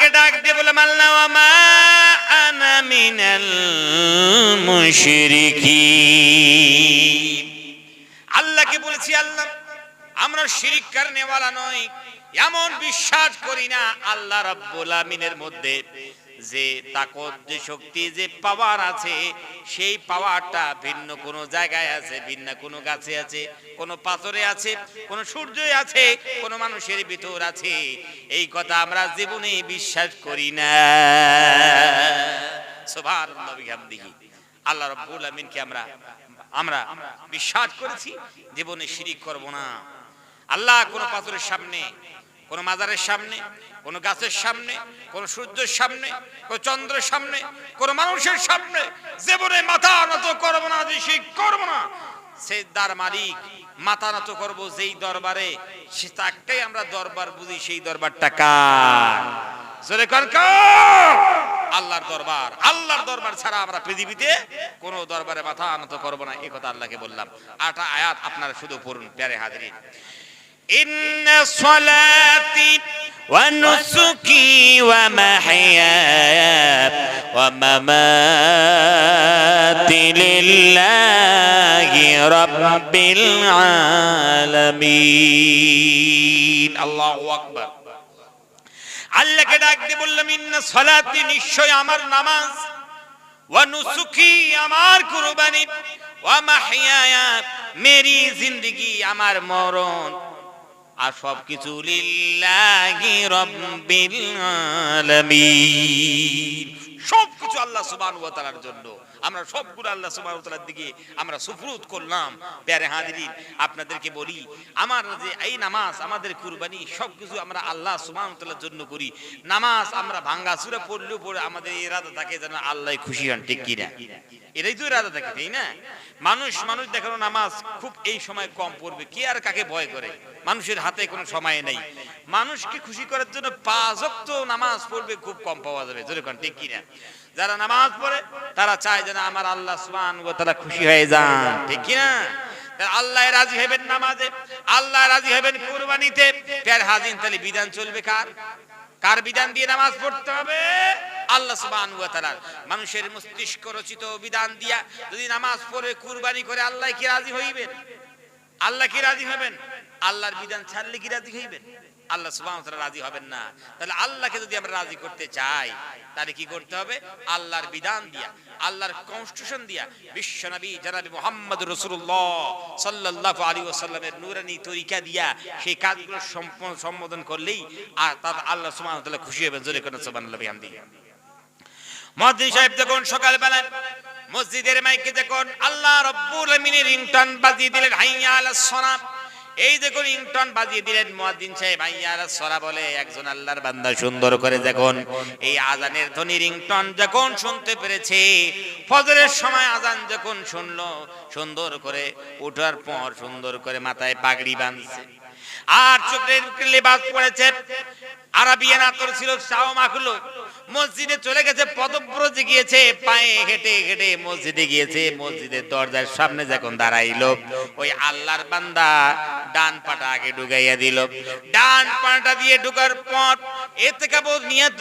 আল্লাহকে ডাক দিয়ে বলে আল্লাহ ওয়া মা আনা মিনাল মুশরিকিন। আল্লাহকে বলেছি আল্লাহ আমরা শিরিক করনেওয়ালা নই, এমন বিশ্বাস করি না আল্লাহ রাব্বুল আমিনের মধ্যে যে তাকত, যে শক্তি, যে পাওয়ার আছে, সেই পাওয়ারটা ভিন্ন কোনো জায়গায় আছে, ভিন্ন কোনো গাছে আছে, কোনো পাথরে আছে, কোনো সূর্যে আছে, কোনো মানুষের ভিতর আছে, এই কথা আমরা জীবনে বিশ্বাস করি না। সুবহানাল্লাহ বিহামদিহি। আল্লাহ রাব্বুল আমিনকে আমরা বিশ্বাস করেছি, জীবনে শিরিক করব না। আল্লাহ কোন পাথরের সামনে, কোন মাজারের সামনে, কোন গাছের সামনে, কোন সূর্যের সামনে, কোন চন্দ্রের সামনে, কোন মানুষের সামনে জীবনে মাথা নত করব না, শিরিক করব না। সেজদার মালিক মাথা নত করব যেই দরবারে, সে তাকেই আমরা দরবার বুঝি, সেই দরবারটা কার? জোরে কোন কার? আল্লাহর দরবার। আল্লাহর দরবার ছাড়া আমরা পৃথিবীতে কোন দরবারে মাথা নত করব না, এই কথা আল্লাহকে বললাম। 8টা আয়াত আপনারা শুধু পড়ুন প্যারে হাজিরিন। ইন্না সলাতি ওয়া নুসুকি ওয়া মাহইয়ায়া ওয়া মামাতি লিল্লাহি রাব্বিল আলামিন। আল্লাহু আকবার। আল্লাহকে ডাক দিয়ে বললাম ইন্না সলাতি, নিশ্চয় আমার নামাজ, ওয়া নুসুকি আমার কুরবানি, ওয়া মাহইয়ায়া মেরি জিন্দেগি, আমার মরণ, আর সবকিছু লিল্লাহি রাব্বিল আলামিন, সবকিছু আল্লাহ সুবহানাহু ওয়া তাআলার জন্য। আমরা সবগুলো আল্লাহ সুবহানাহু ওয়া তাআলার দিকে আমরা সুফরুদ করলাম। প্যারে হাজিরিন, আপনাদেরকে বলি আমার যে এই নামাজ, আমাদের কুরবানি, সবকিছু আমরা আল্লাহ সুবহানাহু ওয়া তাআলার জন্য করি। নামাজ আমরা ভাঙ্গা সূরা পড়লেও পড়ে আমাদের ইরাদা থাকে যেন আল্লাহ খুশি হন, ঠিক কি না? এটাই তো ইরাদা থাকে, তাই না? মানুষ দেখানো নামাজ খুব এই সময় কম পড়বে, কে আর কাকে ভয় করে? মানুষের হাতে কোনো সময় নেই। মানুষকে খুশি করার জন্য 5 ওয়াক্ত নামাজ পড়বে, খুব কম পাওয়া যাবে, যেরকম, ঠিক কি না? যারা নামাজ পড়ে তারা চায় যেন আমার আল্লাহ সুবহানাহু ওয়া তাআলা খুশি হয়ে যান, ঠিক কি না? আল্লাহ রাজি হবেন নামাজে, আল্লাহ রাজি হবেন কুরবানিতে। প্যার হাজিন, তাহলে বিধান চলবে কার? কার বিধান দিয়ে নামাজ পড়তে হবে? আল্লাহ সুবহানাহু ওয়া তাআলা মানুষের মস্তিষ্ক রচিত বিধান দিয়া যদি নামাজ পড়ে কুরবানি করে, আল্লাহ কি রাজি হইবেন? আল্লাহ কি রাজি হবেন? আল্লাহর বিধান ছাড়লে কি রাজি হইবেন? আল্লাহ সুবহানাহু ওয়া তাআলা রাজি হবেন না। তাহলে আল্লাহকে যদি আমরা রাজি করতে চাই, তাহলে কি করতে হবে? আল্লাহর বিধান দিয়া, আল্লাহর কনস্টিটিউশন দিয়া, বিশ্বনবী জনাবে মুহাম্মদুর রাসূলুল্লাহ সাল্লাল্লাহু আলাইহি ওয়াসাল্লামের নূরানী তরিকা দিয়া সেই কাজগুলো সম্পাদন করলেই আর তাতে আল্লাহ সুবহানাহু ওয়া তাআলা খুশি হবেন। জোরে করে সুবহানাল্লাহ বিহামদিহি। মুয়াজ্জিন সাহেব যখন সকালবেলা মসজিদের মাইকে যখন আল্লাহ রাব্বুল আমিনের রিংটন বাজিয়ে দিলেন, হাইয়া আলাস সালাহ, এই দেখুন রিংটন বাজিয়ে দিলেন মুয়াজ্জিন সাহেব, হাইয়া আলাস সালাহ বলে। একজন আল্লাহর বান্দা সুন্দর করে যখন এই আজানের ধ্বনি রিংটন যখন শুনতে পেরেছে, ফজরের সময় আজান যখন শুনলো, সুন্দর করে ওঠার পর সুন্দর করে মাথায় পাগড়ি বাঁধছে, আর চোখের লেবাস পরেছে, আরাবিয়ান আতর ছিল, সাও মাখলো, মসজিদে চলে গেছে, পদব্রজে গিয়েছে, পায়ে হেঁটে হেঁটে মসজিদে গিয়েছে। মসজিদের দরজার সামনে যখন দাঁড়াইলো, ওই আল্লাহর বান্দা ডান পাটা আগে ঢুকাইয়া দিল। ডান পাটা দিয়ে ঢুকার পর ইতিকাফ নিয়ত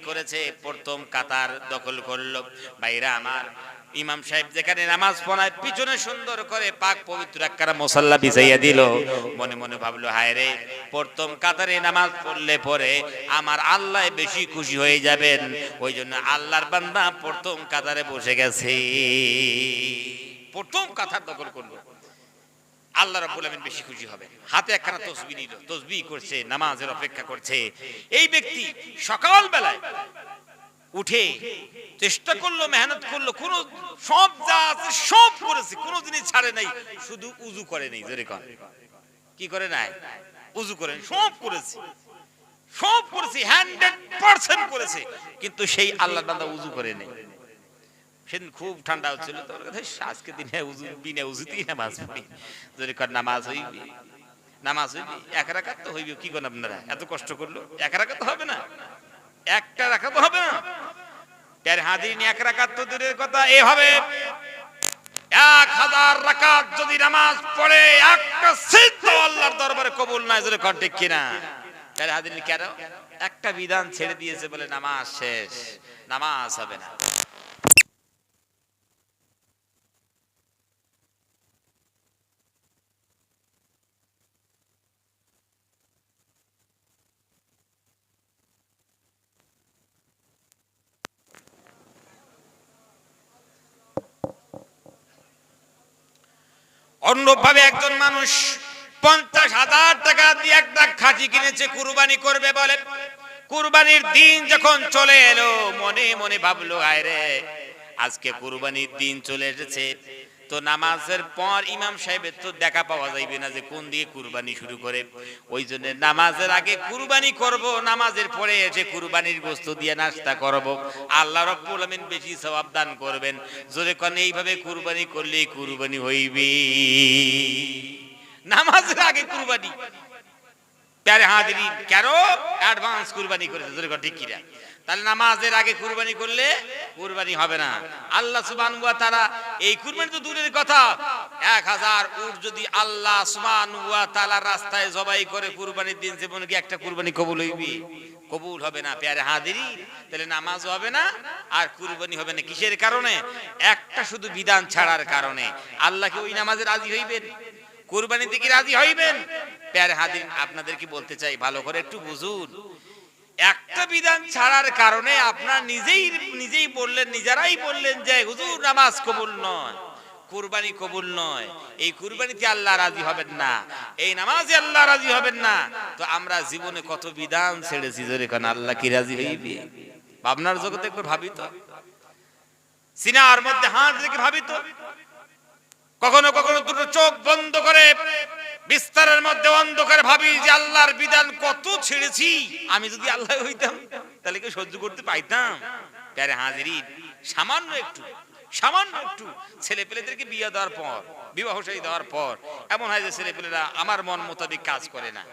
করেছে, প্রথম কাতার দখল করলো। ভাইরা আমার, ইমাম সাহেব যেখানে নামাজ পড়ায় পিছনে সুন্দর করে পাক পবিত্র একখানা মুসাল্লা বিছাইয়া দিল। মনে মনে ভাবলো, হায় রে, প্রথম কাতারে নামাজ পড়লে পরে আমার আল্লাহ বেশি খুশি হয়ে যাবেন, ওই জন্য আল্লাহর বান্দা প্রথম কাতারে বসে গেছে, প্রথম কাতার দখল করলো। আল্লাহ রাব্বুল আমিন বেশি খুশি হবে। হাতে একখানা তাসবিহ নিল, তাসবিহ করছে, নামাজের অপেক্ষা করছে। এই ব্যক্তি সকাল বেলায় উঠে চেষ্টা করলো, মেহনত করলো, কোন সব যা আছে সব করেছে, কোনো জিনিস ছাড়ে নাই, শুধু উযু করে নাই। জোরে কর, কি করে নাই? উযু করে সব করেছে, 100% করেছে, কিন্তু সেই আল্লাহর বান্দা উযু করে নাই। সেদিন খুব ঠান্ডা হচ্ছিল, তো ওর কথা আজকে দিনে উযু বিনা উযুতেই নামাজ পড়ি। জোরে কর, নামাজ হইবে, নামাজ হইবে, এক রাকাত তো হইবে। কি করেন আপনারা? এত কষ্ট করলো, এক রাকাত তো হবে না, একটা রাকাত হবে না। তার হাজিরিন, এক রাকাত তো দূরের কথা, এভাবে 1000 রাকাত যদি নামাজ পড়ে, একটা সিজদা আল্লাহর দরবারে কবুল নাই। জোরে কর, ঠিক কিনা? তাহলে হাদিন কেন একটা বিধান ছেড়ে দিয়েছে বলে নামাজ শেষ, নামাজ হবে না। অন্যভাবে একজন মানুষ 50,000 টাকা দিয়ে একটা খাসি কিনেছে কুরবানি করবে বলে। কুরবানির দিন যখন চলে এলো মনে মনে ভাবলো আয় রে আজকে কুরবানির দিন চলে এসেছে, তো নামাজের পর ইমাম সাহেবের তো দেখা পাওয়া যাইবে না যে কোন দিকে কুরবানি শুরু করে। ওই জন্য নামাজের আগে কুরবানি করব, নামাজের পরে এসে কুরবানির গোশত দিয়ে নাস্তা করব, আল্লাহ রাব্বুল আলামিন বেশি সওয়াব দান করবেন। জোরে কোন এইভাবে কুরবানি করলে কুরবানি হইবে। নামাজের আগে কুরবানি, প্যারে হাজিরিন কেন অ্যাডভান্স কুরবানি করেছে, জোরে কোন ঠিক কিনা? তাহলে নামাজের আগে কুরবানি করলে কুরবানি হবে না। আল্লাহ সুবহানাহু ওয়া তাআলা এই কুরবানি তো দূরের কথা, 1000 উট যদি আল্লাহ সুবহানাহু ওয়া তাআলার রাস্তায় জবাই করে কুরবানির দিন জীবনে কি একটা কুরবানি কবুল হইবে? কবুল হবে না প্যারে হাজিরিন। তাহলে নামাজ হবে না আর কুরবানি হবে না কিসের কারণে? একটা শুধু বিধান ছাড়ার কারণে। আল্লাহ কি ওই নামাজে রাজি হইবেন? কুরবানিতে কি রাজি হইবেন? প্যারে হাজিরিন আপনাদেরকে বলতে চাই ভালো করে একটু বুঝুন। একটা বিধান ছাড়ার কারণে আপনারা নিজেই বললেন, নিজেরাই বললেন যে হুজুর নামাজ কবুল নয়, কুরবানি কবুল নয়, এই কুরবানিতে আল্লাহ রাজি হবেন না, এই নামাজে আল্লাহ রাজি হবেন না। তো আমরা জীবনে কত বিধান ছেড়েছি, জোরে কোন আল্লাহ কি রাজি হইবে? ভাবনার জগতে একবার ভাবি তো, সিনার মধ্যে হাত রেখে ভাবি তো। কখনো কখনো দুটো চোখ বন্ধ করে বিস্তারের মধ্যে অন্ধকারে ভাবি যে আল্লাহর বিধান কত ছেড়েছি, আমি যদি আল্লাহ হইতাম তাহলে কি সহ্য করতে পাইতাম? প্যারে হাজিরিন সামান্য একটু ছেলে পেলেদেরকে বিয়ে দেওয়ার পর, বিবাহ শাদী দেওয়ার পর এমন হয় যে ছেলে পেলেরা আমার মন মোতাবেক কাজ করে না।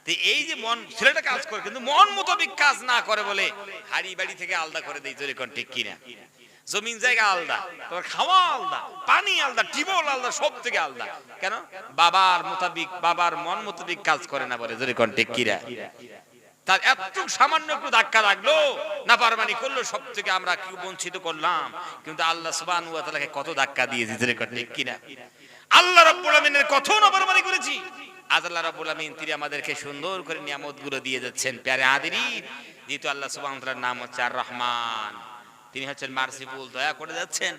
তো এই যে মন ছেলেটা কাজ করে কিন্তু মন মোতাবেক কাজ না করে বলে হাড়ি বাড়ি থেকে আলাদা করে দেয়, জোরে কোন ঠিক কিনা? জমিন জায়গা আলাদা, তোমার খাওয়া আলাদা, পানি আলাদা, টিউবওয়েল আলাদা, সব থেকে আলাদা। কেন? বাবার মোতাবিক, বাবার মন মোতাবিক কাজ করে না বলে, জোরে কোন ঠিক কিনা? তার এত সামান্য একটু ধাক্কা লাগলো, নাফরমানি করলো, সব থেকে আমরা কি বঞ্চিত করলাম। কিন্তু আল্লাহ সুবহানাহু ওয়া তাআলাকে কত ধাক্কা দিয়েছি, জোরে কোন ঠিক কিনা? আল্লাহ রাব্বুল আমিনের কত নাফরমানি করেছি। আজ আল্লাহ রাব্বুল আমিন তিনি আমাদেরকে সুন্দর করে নিয়ামতগুলো দিয়ে যাচ্ছেন। প্যারে হাজিরিন যেহেতু আল্লাহ সুবহানাহু ওয়া তাআলার নাম হচ্ছে আর রহমান, তিনি হচ্ছেন মার্সিফুল, দয়া করে যাচ্ছেন।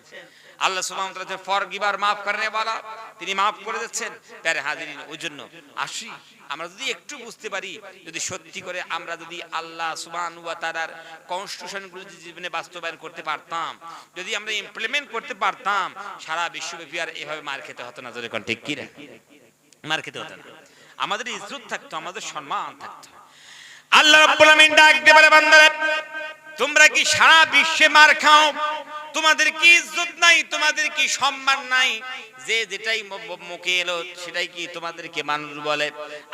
আল্লাহ সুবহানাহু ওয়া তাআলা ফরগিভার, maaf করনে ওয়ালা, তিনি maaf করে যাচ্ছেন। প্যারে হাজিরিন ওইজন্য আসি আমরা যদি একটু বুঝতে পারি, যদি সত্যি করে আমরা যদি আল্লাহ সুবহানাহু ওয়া তাআলার কনস্টিটিউশনগুলো জীবনে বাস্তবায়ন করতে পারতাম, যদি আমরা ইমপ্লিমেন্ট করতে পারতাম, সারা বিশ্বব্যাপী আর এভাবে মার খেতে হতো না, জোরে কোন ঠিক কি না? মার খেতে হতো না, আমাদের ইজ্জত থাকতো, আমাদের সম্মান থাকতো। আল্লাহ রাব্বুল আমিন ডাক দিয়ে বলে বান্দারা তোমরা কি সারা বিশ্বে মার খাও, তোমাদের কি ইজ্জত নাই, তোমাদের কি সম্মান নাই, যে যেটাই মুখে এলো সেটাই কি তোমাদেরকে মানুষ বলে?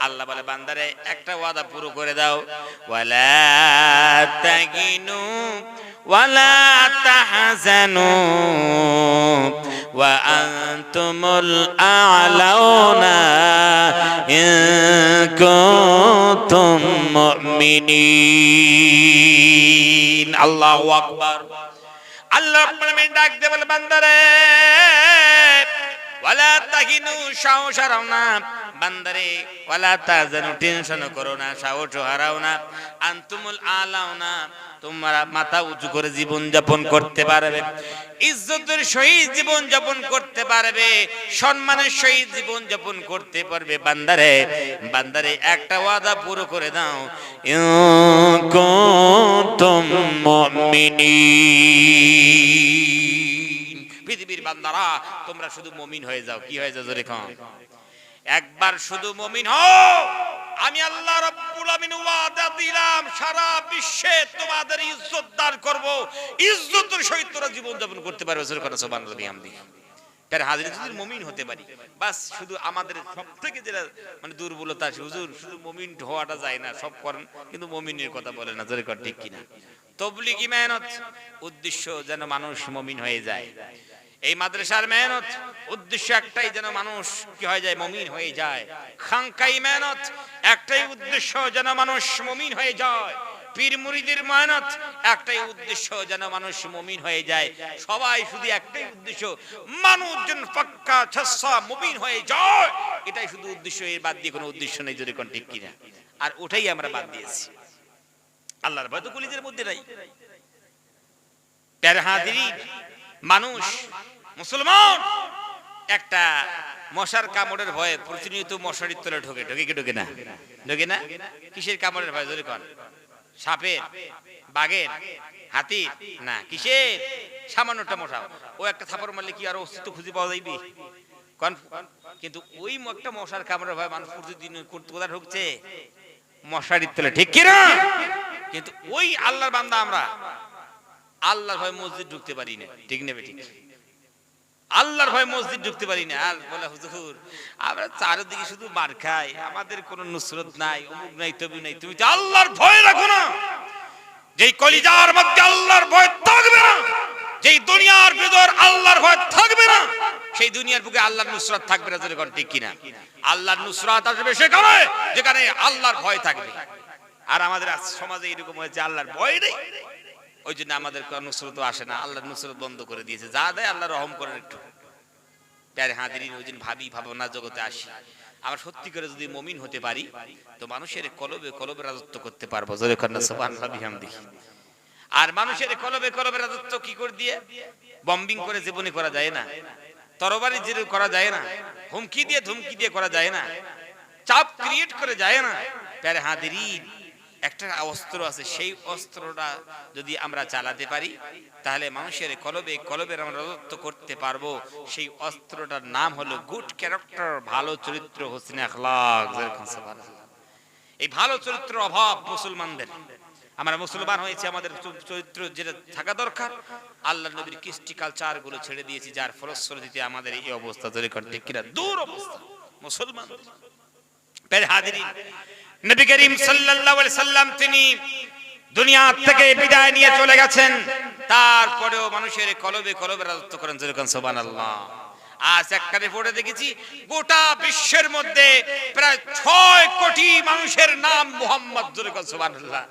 আল্লাহ বলে বান্দারে একটা ওয়াদা পুরো করে দাও, ওয়ালা তাগিনু ওয়ালা তাহজানু ওয়া আনতুমুল আ'লাউনা ইন কুনতুম মুমিনিন। আল্লাহু আকবার। আল্লাহ রাব্বুল আমিন ডাক দিয়ে বলে বান্দারে ওয়ালা তাহিনু, সাহস হারাও না বান্দারে, ওয়ালা তাহজানু, টেনশন করো না, সাহস হারাও না, আনতুমুল আ'লাউনা, তোমরা মাথা উঁচু করে জীবন যাপন করতে পারবে, ইজ্জতের সহিত জীবন যাপন করতে পারবে, সম্মানের সহিত জীবন যাপন করতে পারবে। বান্দারে বান্দারে একটা ওয়াদা পুরো করে দাও, ইন কুনতুম মুমিনিন। পৃথিবীর বান্দারা তোমরা শুধু মুমিন হয়ে যাও। কি হয়ে যাও জোরে কোন? একবার শুধু মুমিন হও, আমি আল্লাহ রাব্বুল আমিন ওয়াদা দিলাম সারা বিশ্বে তোমাদের ইজ্জত দান করব, ইজ্জতের সহিত তোমরা জীবন যাপন করতে পারবে। সুবহানাল্লাহ বিহামদি। তার হাজির যদি মুমিন হতে পারি, বাস শুধু আমাদের সবথেকে যেটা মানে দুর্বলতা আছে, হুজুর শুধু মুমিন হওয়াটা যায় না, সব করেন কিন্তু মুমিনের কথা বলে না, জোরে কর ঠিক কিনা? তাবলীগি মেহনত উদ্দেশ্য যেন মানুষ মুমিন হয়ে যায়। এই মাদ্রাসার মেহনত উদ্দেশ্য একটাই, যেন মানুষ কি হয়ে যায়, মুমিন হয়ে যায়। খানকাই মেহনত একটাই উদ্দেশ্য, যেন মানুষ মুমিন হয়ে যায়। পীর মুরিদের মেহনত একটাই উদ্দেশ্য, যেন মানুষ মুমিন হয়ে যায়। সবাই শুধু একটাই উদ্দেশ্য, মানুষ যেন পাক্কা ছাসা মুমিন হয়ে যায়, এটাই শুধু উদ্দেশ্য। এর বাদ দিয়ে কোনো উদ্দেশ্য নেই, যদি কোন ঠিক কিনা। আর ওটাই আমরা বাদ দিয়েছি। আল্লাহর ভয় তো কলিজার মধ্যে নাই। প্যারে হাজিরিন, মানুষ মুসলমান একটা মশার কামড়ের ভয়ে প্রতিনিয়ত মশারির তলে ঢোকে, ঢোকে কি ঢোকে না? ঢোকে না? কিসের কামড়ের ভয় জোরে কোন? সাপের, বাঘের, হাতির? না, কিসের? সামান্যটা মশা। ও একটা থাপড় মারলে কি আর অস্তিত্ব খুঁজে পাওয়া যাইবে? কিন্তু ওই একটা মশার কামড়ের ভয় মানুষ প্রতিদিন কোথায় ঢুকছে? মশারির তলে, ঠিক কিনা? কিন্তু ওই আল্লাহর বান্দা আমরা আল্লাহর ভয় মসজিদ ঢুকতে পারি না, ঠিক নেবে? ঠিক, আল্লাহর ভয় মসজিদ ঢুকতে পারি না। আর বলে হুজুর আমরা চারিদিকে শুধু মার খাই, আমাদের কোনো নুসরত নাই, অমুক নাই, তবি নাই। তুমি তো আল্লাহর ভয় রাখো না। যেই কলিজার মধ্যে আল্লাহর ভয় থাকবে না, যেই দুনিয়ার ভিতর আল্লাহর ভয় থাকবে না, সেই দুনিয়ার বুকে আল্লাহর নুসরত থাকবে না, যেরকম ঠিক কিনা? আল্লাহর নুসরত আসবে সেখানে যেখানে আল্লাহর ভয় থাকবে। আর আমাদের সমাজে এরকম হয়েছে, আল্লাহর ভয় নেই, ওই জন্য আমাদের নুসরত আসে না। আল্লাহর নুসরত বন্ধ করে দিয়েছে। যা দেয় আল্লাহ রহম করেন একটু। প্যারে হাজিরিন, ওই জন্য ভাবনা জগতে আসি, আমরা সত্যি করে যদি মুমিন হতে পারি তো মানুষের কলবে কলবে রাজত্ব করতে পারবো। জোরে কন্যা সুবহানাল্লাহ বিহামদিহি। আর মানুষের কলবে কলবে রাজত্ব কি করে দিয়ে? বম্বিং করে জীবনে করা যায় না, তরবারি জেরে করা যায় না, হুমকি দিয়ে ধুমকি দিয়ে করা যায় না, চাপ ক্রিয়েট করে যায় না। প্যারে হাজিরিন, একটা অস্ত্র আছে, সেই অস্ত্রটা যদি আমরা চালাতে পারি তাহলে মানুষের কলবে কলবে আমরা রাজত্ব করতে পারবো। সেই অস্ত্রটার নাম হলো গুড ক্যারেক্টার, ভালো চরিত্র, হোসনে আখলাক। এই ভালো চরিত্রের অভাব মুসলমানদের। আমরা মুসলমান হয়েছে, আমাদের চরিত্র যেটা থাকা দরকার, আল্লাহর নবীর কৃষ্টি কালচার গুলো ছেড়ে দিয়েছি, যার ফলশ্রুতিতে আমাদের এই অবস্থা। ঠিক কিনা? দূর অবস্থা মুসলমান। প্রিয় হাজিরিন, নবী করিম সাল্লাল্লাহু আলাইহি সাল্লাম তিনি দুনিয়া থেকে বিদায় নিয়ে চলে গেছেন, তারপরেও মানুষের কলবে কলবে রাজত্ব করেন। যেরকম সুবহানাল্লাহ। আজ একটা রিপোর্টে দেখেছি, গোটা বিশ্বের মধ্যে প্রায় 6 কোটি মানুষের নাম মুহাম্মদ। যেরকম সুবহানাল্লাহ।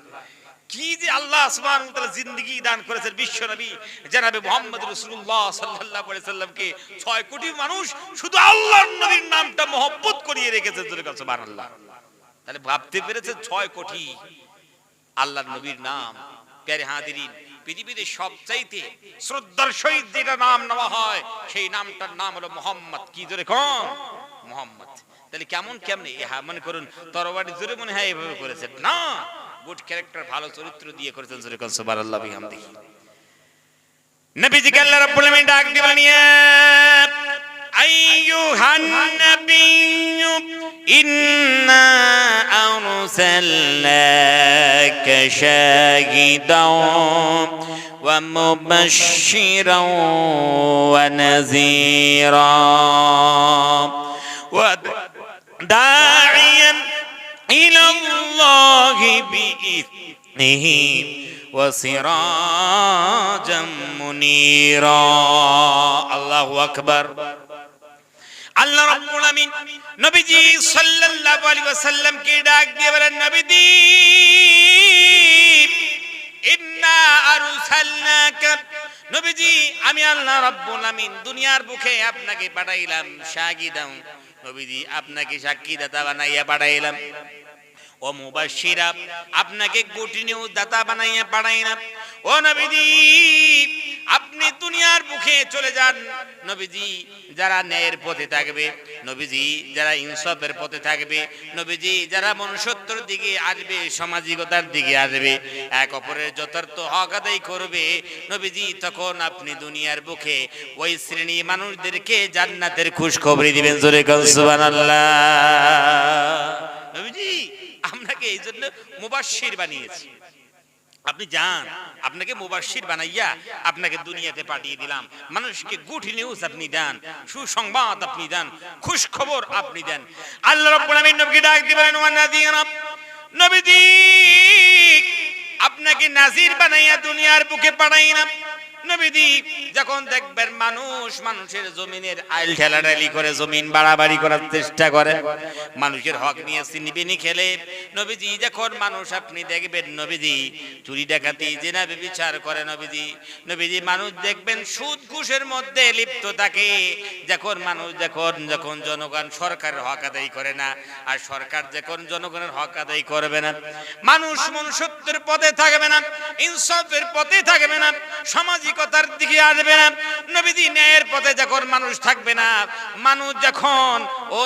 কি যে আল্লাহ সুবহানাহু ওয়া তাআলা জিন্দেগি দান করেছেন বিশ্ব নবী জনাবে মুহাম্মদ রাসূলুল্লাহ সাল্লাল্লাহু আলাইহি সাল্লামকে। 6 কোটি মানুষ শুধু আল্লাহর নবীর নামটা মহব্বত করিয়ে রেখেছে। যেরকম সুবহানাল্লাহ। তাহলে ভাবতে পেরেছে 6 কোটি আল্লাহর নবীর নাম। প্যারে হাজিরিন, পৃথিবীতে সবচাইতে শ্রদ্ধার সহিত যেটা নাম নেওয়া হয় সেই নামটার নাম হলো মুহাম্মদ। কি জোরে কোন? মুহাম্মদ। তাহলে কেমনে মনে করুন তরবারি জোরে মনে হয় এভাবে করেছেন না, গুড ক্যারেক্টার, ভালো চরিত্র দিয়ে করেছেন। জোরে কোন সুবহানাল্লাহ বিহামদিহি। নবীজি আল্লাহ রাব্বুল আলামিন ডাক দিয়ে বলেন, আইয়ুহান নাবিয়্যু ইন্না আরসালনাকা শাহিদাও ওয়া মুবাশশিরাও ওয়া নাযীরা ওয়া দাঈয়ান ইলাল্লাহি বিইذনিহি ওয়া সিরাজাম মুনীরা। আল্লাহু আকবার। আল্লাহ রাব্বুল আমিন নবীজি সাল্লাল্লাহু আলাইহি ওয়াসাল্লাম কে ডাক দিয়ে বলেন, নবীজি ইন্না আরসালনাকা, নবীজি আমি আল্লাহ রাব্বুল আমিন দুনিয়ার বুকে আপনাকে পাঠাইলাম শাহিদাম, নবীজি আপনাকে সাক্ষীদাতা বানাইয়া পাঠাইলাম, ও মুবাশশিরা, আপনাকে গুড নিউজ দাতা বানাইয়া পাঠাইলাম। ও নবীজি আপনি দুনিয়ার বুকে চলে যান, নবীজি যারা ন্যায়ের পথে থাকবে, নবীজি যারা ইনসাফের পথে থাকবে, নবীজি যারা মনুষ্যত্বর দিকে আসবে, সামাজিকতার দিকে আসবে, এক অপরের যথার্থ হক আদায় করবে, নবীজি তখন আপনি দুনিয়ার বুকে ওই শ্রেণী মানুষদেরকে জান্নাতের খুশখবরি দিবেন। জোরে কোন সুবহানাল্লাহ। নবীজি আপনাকে এই জন্য মুবাশশির বানিয়েছি। আপনি যান, আপনাকে মুবাশশির বানাইয়া আপনাকে দুনিয়াতে পাঠিয়ে দিলাম। মানুষকে গুড নিউজ আপনি দেন, সুসংবাদ আপনি দেন, খুশ খবর আপনি দেন। আল্লাহ রাব্বুল আমিন নবীকে ডাক দিয়ে বলেন, ওয়া নাযীরা, নবীজি আপনাকে নাযীর বানাইয়া দুনিয়ার বুকে পাঠাইলাম। নবীজি যখন দেখবেন মানুষের জমিনের আইল ঠেলাঠালি করে, জমিন বাড়াবাড়ি করার চেষ্টা করে, মানুষের হক নিয়ে সিনিবিনি খেলে, নবীজি যখন মানুষ আপনি দেখবেন নবীজি চুরি ডাকাতি জিনা ব্যভিচার করে, নবীজি মানুষ দেখবেন সুদ ঘুষের মধ্যে লিপ্ত থাকে, যখন মানুষ যখন জনগণ সরকারের হক আদায় করে না, আর সরকার যখন জনগণের হক আদায় করবে না, মানুষ মনুষ্যত্বের পথে থাকবে না, ইনসাফের পথে থাকবে না, সামাজিকতার দিকে আসবে না, নবীজি ন্যায়ের পথে যখন মানুষ থাকবে না, মানুষ যখন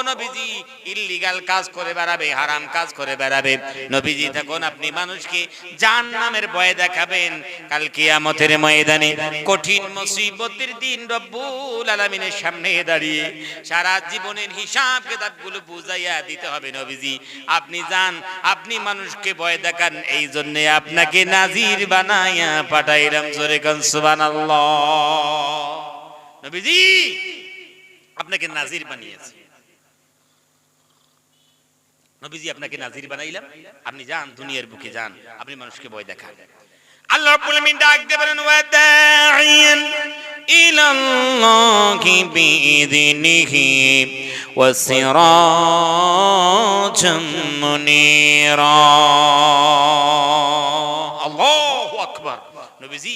নবীজি ইল্লিগাল কাজ করে বেড়াবে, হারাম কাজ করে বেড়াবে, নবীজি তখন আপনি মানুষকে জাহান্নামের ভয় দেখাবেন। কাল কিয়ামতের ময়দানে কঠিন মুসিবতের দিন রব্বুল আলামিনের সামনে দাঁড়িয়ে সারা জীবনের হিসাব কিতাবগুলো বুঝাইয়া দিতে হবে। নবীজি আপনি যান, আপনি মানুষকে ভয় দেখান, এই জন্য আপনাকে নাজির বানাইয়া পাঠাইলাম। জোরে কান সুবহানাল্লাহ। নবীজি আপনাকে নাজির বানিয়েছে, নবীজি আপনাকে নাজির বানাইলাম, আপনি যান দুনিয়ার বুকে যান, আপনি মানুষকে ভয় দেখান। আল্লাহ রাব্বুল আলামিন ডাক দিয়ে বলেন ওয়াদাইয়ান ইলাল্লাহি বিইযনিহি ওয়াসিরাজাম মুনীরা। আল্লাহু আকবার। নবীজি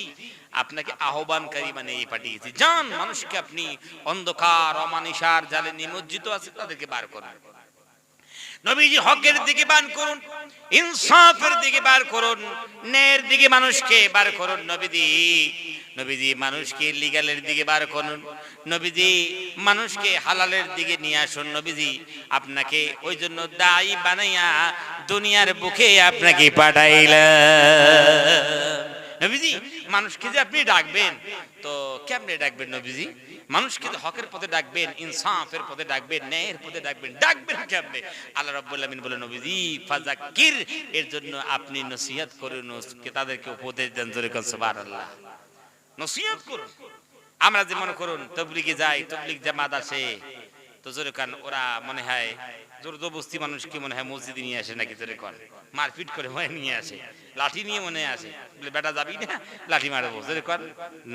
আপনাকে আহ্বানকারী বানিয়ে পাঠিয়েছি, যান মানুষকে আপনি অন্ধকার অমানিসার জালে নিমজ্জিত আছে তাদেরকে বার করুন। নবীজি হকের দিকে বার করুন, ইনসাফের দিকে বার করুন, ন্যায়ের দিকে মানুষকে বার করুন। নবীজি মানুষকে লিগ্যালের দিকে বার করুন, নবীজি মানুষকে হালালের দিকে নিয়ে আসুন। নবীজি আপনাকে ওই জন্য দায়ী বানাইয়া দুনিয়ার বুকে আপনাকে পাঠাইলেন। নবীজি মানুষকে যে আপনি ডাকবেন, তো কেমনে ডাকবেন? নবীজি মানুষকে তো হকের পথে ডাকবেন, ইনসাফের পথে ডাকবেন, ন্যায়ের পথে ডাকবেন কেমনে? আল্লাহ রাব্বুল আলামিন বলেন নবীজি ফাযাক্কির, এর জন্য আপনি নসিহত করুন, তাদেরকে উপদেশ দেন। জোরে কান সুবহানাল্লাহ। নসিহত করুন। আমরা যে মনে করুন তাবলীগে যাই, তাবলীগ জামাত আসে, তো জোরে কান ওরা মনে হয় জোরদস্তি মানুষকে মনে হয় মসজিদে নিয়ে আসে নাকি, জোরে কান মারপিট করে মনে নিয়ে আসে, লাঠি নিয়ে মনে আসে, বলে বেটা যাবি না, লাঠি মারবো। জোরে কান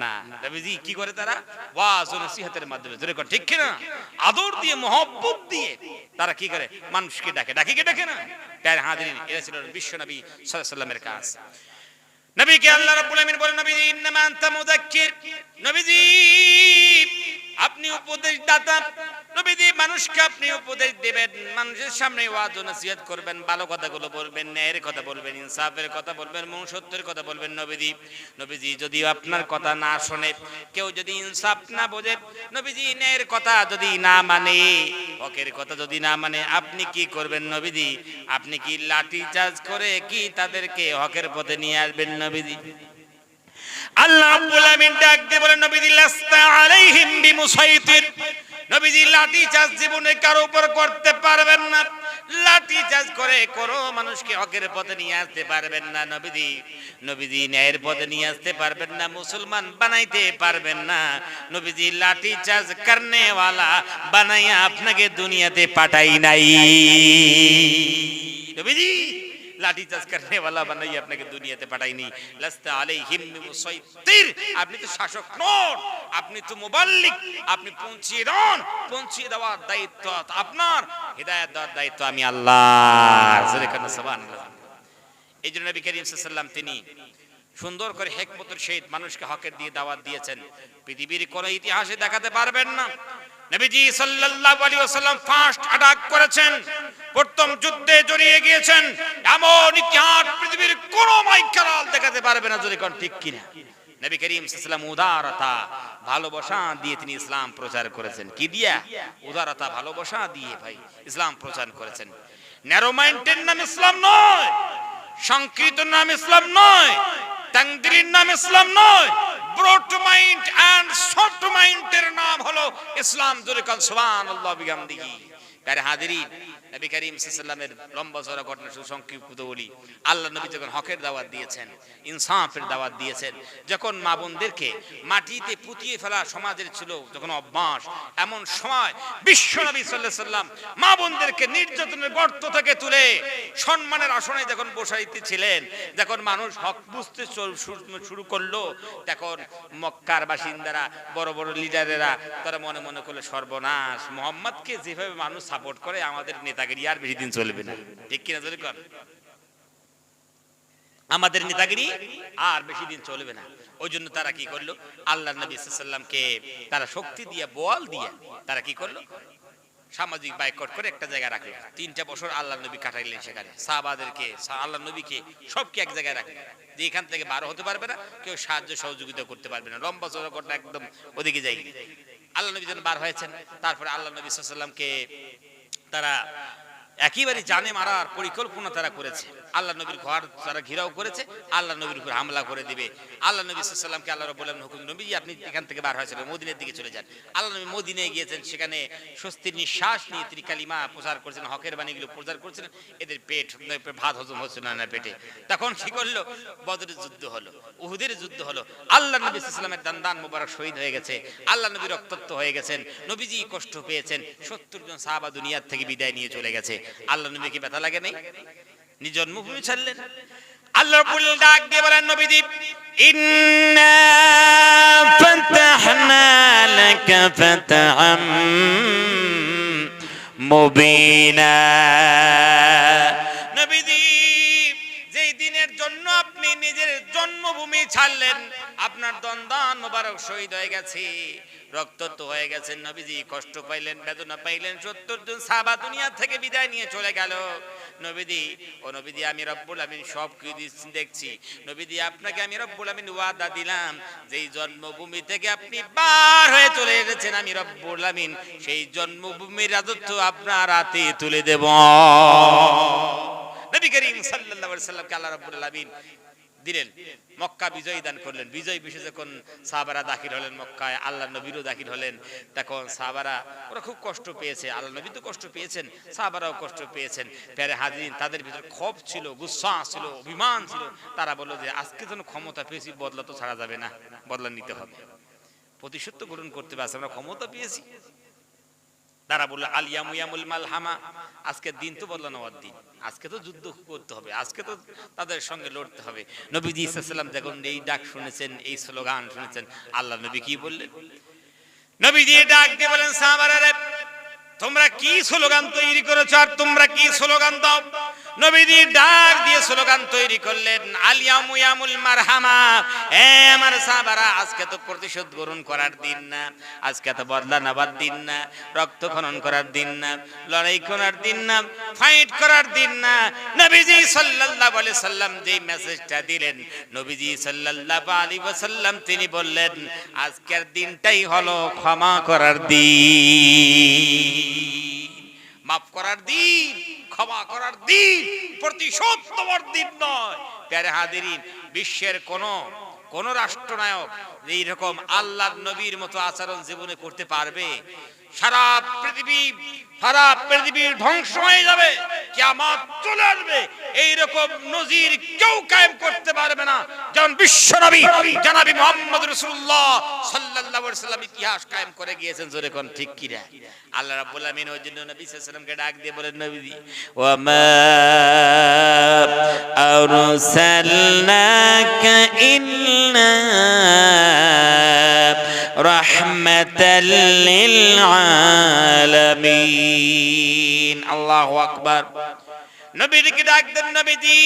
না, নবীজি কি করে? তারা ওয়াজ ও নসিহতের মাধ্যমে, জোরে কান ঠিক কি না, আদর দিয়ে মহব্বত দিয়ে তারা কি করে? মানুষকে ডাকে না। প্যারে হাজিরিন, এরা ছিল বিশ্ব নবী সাল্লাল্লাহু আলাইহি ওয়াসাল্লামের কাজ। নবীকে আল্লাহ রাব্বুল আলামিন বলেন নবীজি ইন্নামা আনতা মুযাক্কির, নবীজি আপনি উপদেশদাতা। নবীজি মানুষকে আপনি উপদেশ দিবেন, মানুষের সামনে ওয়াজ ও নসিহত করবেন, ভালো কথাগুলো বলবেন, ন্যায়ের কথা বলবেন, ইনসাফের কথা বলবেন, মনুষ্যত্বের কথা বলবেন। নবীজি যদি আপনার কথা না শুনে, কেউ যদি ইনসাফ না বোঝে, নবীজি ন্যায়ের কথা যদি না মানে, হকের কথা যদি না মানে, আপনি কি করবেন? নবীজি আপনি কি লাঠি চার্জ করে কি তাদেরকে হকের পথে নিয়ে আসবেন? নবীজি আল্লাহ রাব্বুল আলামিন ডাক দিয়ে বলেন নবীজি লাস্তা আলাইহিম বিমুসাইতির, নবীজি লাঠি চার্জ জীবনে কারো উপর করতে পারবেন না, লাঠি চার্জ করে কোনো মানুষকে হকের পথে নিয়ে আসতে পারবেন না। নবীজি ন্যায়ের পথে নিয়ে আসতে পারবেন না, মুসলমান বানাইতে পারবেন না। নবীজি লাঠি চার্জ করনে ওয়ালা বানাইয়া আপনাকে দুনিয়াতে পাঠাই নাই। নবীজি লাঠি চার্জ করনে ওয়ালা বানাইয়া আপনাকে দুনিয়াতে পাঠাইনি। লাস্তা আলাইহিম বিমুসাইতির, আপনি তো শাসক নন, আপনি তো মুবাল্লিগ, আপনি পৌঁছিয়ে দেন, পৌঁছিয়ে দেওয়ার দায়িত্ব আপনার, হিদায়াত দেওয়ার দায়িত্ব আমি আল্লাহর। সুবহানাল্লাহ। এই জন্য নবী করিম সাল্লাল্লাহু আলাইহি ওয়াসাল্লাম তিনি সুন্দর করে হিকমতের সহিত মানুষকে হকের দিয়ে দাওয়াত দিয়েছেন, পৃথিবীর কোন ইতিহাসে দেখাতে পারবেন না। নবীজি সাল্লাল্লাহু আলাইহি ওয়াসাল্লাম ফার্স্ট অ্যাটাক করেছেন, প্রথম যুদ্ধে জড়িয়ে গিয়েছেন, এমন ইতিহাস পৃথিবীর কোন মাইকেল দেখাতে পারবে না। যদি কোন ঠিক কিনা? নবী করিম সাল্লাল্লাহু আলাইহি ওয়াসাল্লাম উদারতা ভালোবাসা দিয়ে তিনি ইসলাম প্রচার করেছেন। কি দিয়া? উদারতা ভালোবাসা দিয়ে ভাই ইসলাম প্রচার করেছেন। ন্যারো মাইন্ডের নাম ইসলাম নয়, সংকীর্ণ নাম ইসলাম নয়, তাংদিরির নাম ইসলাম নয়, ব্রড মাইন্ড এন্ড সফট মাইন্ডের নাম হলো ইসলাম। জোরে কাল সুবহানাল্লাহ বিহামদিহি। প্যারে হাজিরিন, নবী করিম সাল্লাল্লাহু আলাইহি ওয়াসাল্লামের লম্বা চড়া ঘটনা শুধু সংক্ষিপ্ত বলি। আল্লাহ নবী যখন হকের দাওয়াত দিয়েছেন, ইনসাফের দাওয়াত দিয়েছেন, যখন মা বোনদেরকে মাটিতে পুঁতিয়ে ফেলা সমাজের ছিল যখন অভ্যাস, এমন সময় বিশ্ব নবী সাল্লাল্লাহু আলাইহি ওয়াসাল্লাম মা বোনদেরকে নির্যাতনের গর্ত থেকে তুলে সম্মানের আসনে যখন বসাইতে ছিলেন, যখন মানুষ হক বুঝতে শুরু করলো, তখন মক্কার বাসিন্দারা, বড় বড় লিডারেরা তারা মনে মনে করলো সর্বনাশ, মুহাম্মদকে যেভাবে মানুষ সাপোর্ট করে আমাদের নেতাগিরি আর বেশি দিন চলবে না। ঠিক কিনা জোরে কর? আমাদের নেতাগিরি আর বেশি দিন চলবে না। ওই জন্য তারা কি করলো, আল্লাহ নবী সাল্লাল্লাহু আলাইহি ওয়াসাল্লামকে তারা শক্তি দিয়ে, বল দিয়ে তারা কি করলো, সামাজিক বাইকট করে একটা জায়গায় রাখলো। 3টা বছর আল্লাহ নবী কাটাইলেন সেখানে। সাহাবাদেরকে, আল্লাহ নবীকে সবকে এক জায়গায় রাখলেন, যে এখান থেকে বার হতে পারবে না, কেউ সাহায্য সহযোগিতা করতে পারবে না। লম্বা চড়া ঘটনা, একদম ওদিকে যাই। আল্লাহ নবী যখন বার হয়েছেন, তারপরে আল্লাহ নবী সাল্লাল্লাহু আলাইহি ওয়াসাল্লামকে তারা একেবারে জানে মারার পরিকল্পনা তারা করেছে। আল্লাহ নবীর ঘর তারা ঘেরাও করেছে, আল্লাহ নবীর উপর হামলা করে দিবে। আল্লাহ নবী সাল্লাল্লাহু আলাইহি ওয়াসাল্লামকে আল্লাহ রাব্বুল আলামিন হুকুম, নবী আপনি এখান থেকে বার হয়েছেন, মদিনার দিকে চলে যান। আল্লাহ নবী মদিনায় গিয়েছেন, সেখানে স্বস্তির নিঃশ্বাস নিয়ে তিনি কালিমা প্রচার করেছেন, হকের বাণীগুলো প্রচার করেছেন। এদের পেট ভাত হজম হচ্ছে না পেটে। তখন কি করলো, বদরের যুদ্ধ হলো, উহুদের যুদ্ধ হলো। আল্লাহ নবী সাল্লাল্লাহু আলাইহি ওয়াসাল্লামের দান মোবারক শহীদ হয়ে গেছে, আল্লাহ নবী রক্তাক্ত হয়ে গেছেন, নবীজি কষ্ট পেয়েছেন। 70 জন সাহাবা দুনিয়ার থেকে বিদায় নিয়ে চলে গেছে। আল্লাহ নবী কি ব্যথা লাগে নাই? নিজ জন্মভূমি ছাড়লেন। আল্লাহ রাব্বুল ডাক দিয়ে বলেন, নবীজি ইন্না ফাতাহনা লাকা ফাতহাম মুবিনা। নবীজি যেই দিনের জন্য আপনি নিজের জন্মভূমি ছাড়লেন, আপনার দন্দান মোবারক শহীদ হয়ে গেছে, রক্তাক্ত হয়ে গেছেন, নবীজি কষ্ট পাইলেন, বেদনা পাইলেন, 70 জন সাহাবা দুনিয়া থেকে বিদায় নিয়ে চলে গেল। নবীজি, ও নবীজি, আমি রব্বুল আমিন সব কিছু দেখছি। নবীজি, আপনাকে আমি রব্বুল আমিন ওয়াদা দিলাম, যেই জন্মভূমি থেকে আপনি বার হয়ে চলে এসেছেন, আমি রব্বুল আমিন সেই জন্মভূমির রাজত্ব আপনার হাতে তুলে দেব। নবী করিম সাল্লাল্লাহু আলাইহি ওয়াসাল্লামকে আল্লাহ রাব্বুল আলামিন দিলেন, মক্কা বিজয় দান করলেন। বিজয় বিশে যখন সাহাবারা দাখিল হলেন মক্কায়, আল্লাহ নবীরও দাখিল হলেন, তখন সাহাবারা ওরা খুব কষ্ট পেয়েছে। আল্লাহ নবী তো কষ্ট পেয়েছেন, সাহাবারাও কষ্ট পেয়েছেন। প্যারে হাজিরিন, তাদের ভিতরে ক্ষোভ ছিল, গুসা ছিল, অভিমান ছিল। তারা বলল যে আজকে যেন ক্ষমতা পেয়েছি, বদলা তো ছাড়া যাবে না, বদলা নিতে হবে, প্রতিশোধ তো গ্রহণ করতে পারছে, আমরা ক্ষমতা পেয়েছি। তারা বলল আল ইয়ামুল মালহামা, আজকের দিন তো বদলা নেওয়ার দিন, আজকে তো যুদ্ধ করতে হবে, আজকে তো তাদের সঙ্গে লড়তে হবে। নবীজি সাল্লাল্লাহু আলাইহি ওয়াসাল্লাম যখন এই ডাক শুনেছেন, এই স্লোগান শুনেছেন, আল্লাহ নবী কি বললেন? নবীজি ডাক দিয়ে বলেন, সাহাবারা রে, তোমরা কি স্লোগান তৈরি করেছো আর তোমরা কি স্লোগান দাও? নবীজি ডাক দিয়ে স্লোগান তৈরি করলেন, আল ইয়ামুল মারহামা। এ আমার সাহাবারা, আজকে তো প্রতিশোধ গ্রহণ করার দিন না, আজকে তো বদলা নেবার দিন না, রক্ত খনন করার দিন না, লড়াই করার দিন না, ফাইট করার দিন না। নবীজি সাল্লাল্লাহু আলাইহি ওয়াসাল্লাম যেই মেসেজটা দিলেন, নবীজি সাল্লাল্লাহু আলাইহি ওয়াসাল্লাম তিনি বললেন, আজকের দিনটাই হলো ক্ষমা করার দিন, মাফ করার দিন, ক্ষমা করার দিন, প্রতিশোধ নেওয়ার দিন নয়। প্যারে হাজিরিন, বিশ্বের কোন রাষ্ট্রনায়ক এইরকম আল্লাহর নবীর মতো আচরণ জীবনে করতে পারবে? সারা পৃথিবীর ধ্বংস হয়ে যাবে, কিয়ামত চলে আসবে, এইরকম নজির কেউ কায়েম করতে পারবে না যেমন বিশ্ব নবী জনাবি মুহাম্মদ রাসূলুল্লাহ সাল্লাল্লাহু আলাইহি ওয়াসাল্লাম ইতিহাস কায়েম করে গিয়েছেন। জোরে কোন ঠিক কি না? আল্লাহ রাব্বুল আমিন ওই জন্য নবী সাল্লাল্লাহু আলাইহি ওয়াসাল্লামকে ডাক দিয়ে বলেন, নবীজি ওয়া মা আরসালনাকা ইল্লা রাহমাতাল লিল আলামিন। আল্লাহু আকবার। নবীকে ডাক দেন, নবীজি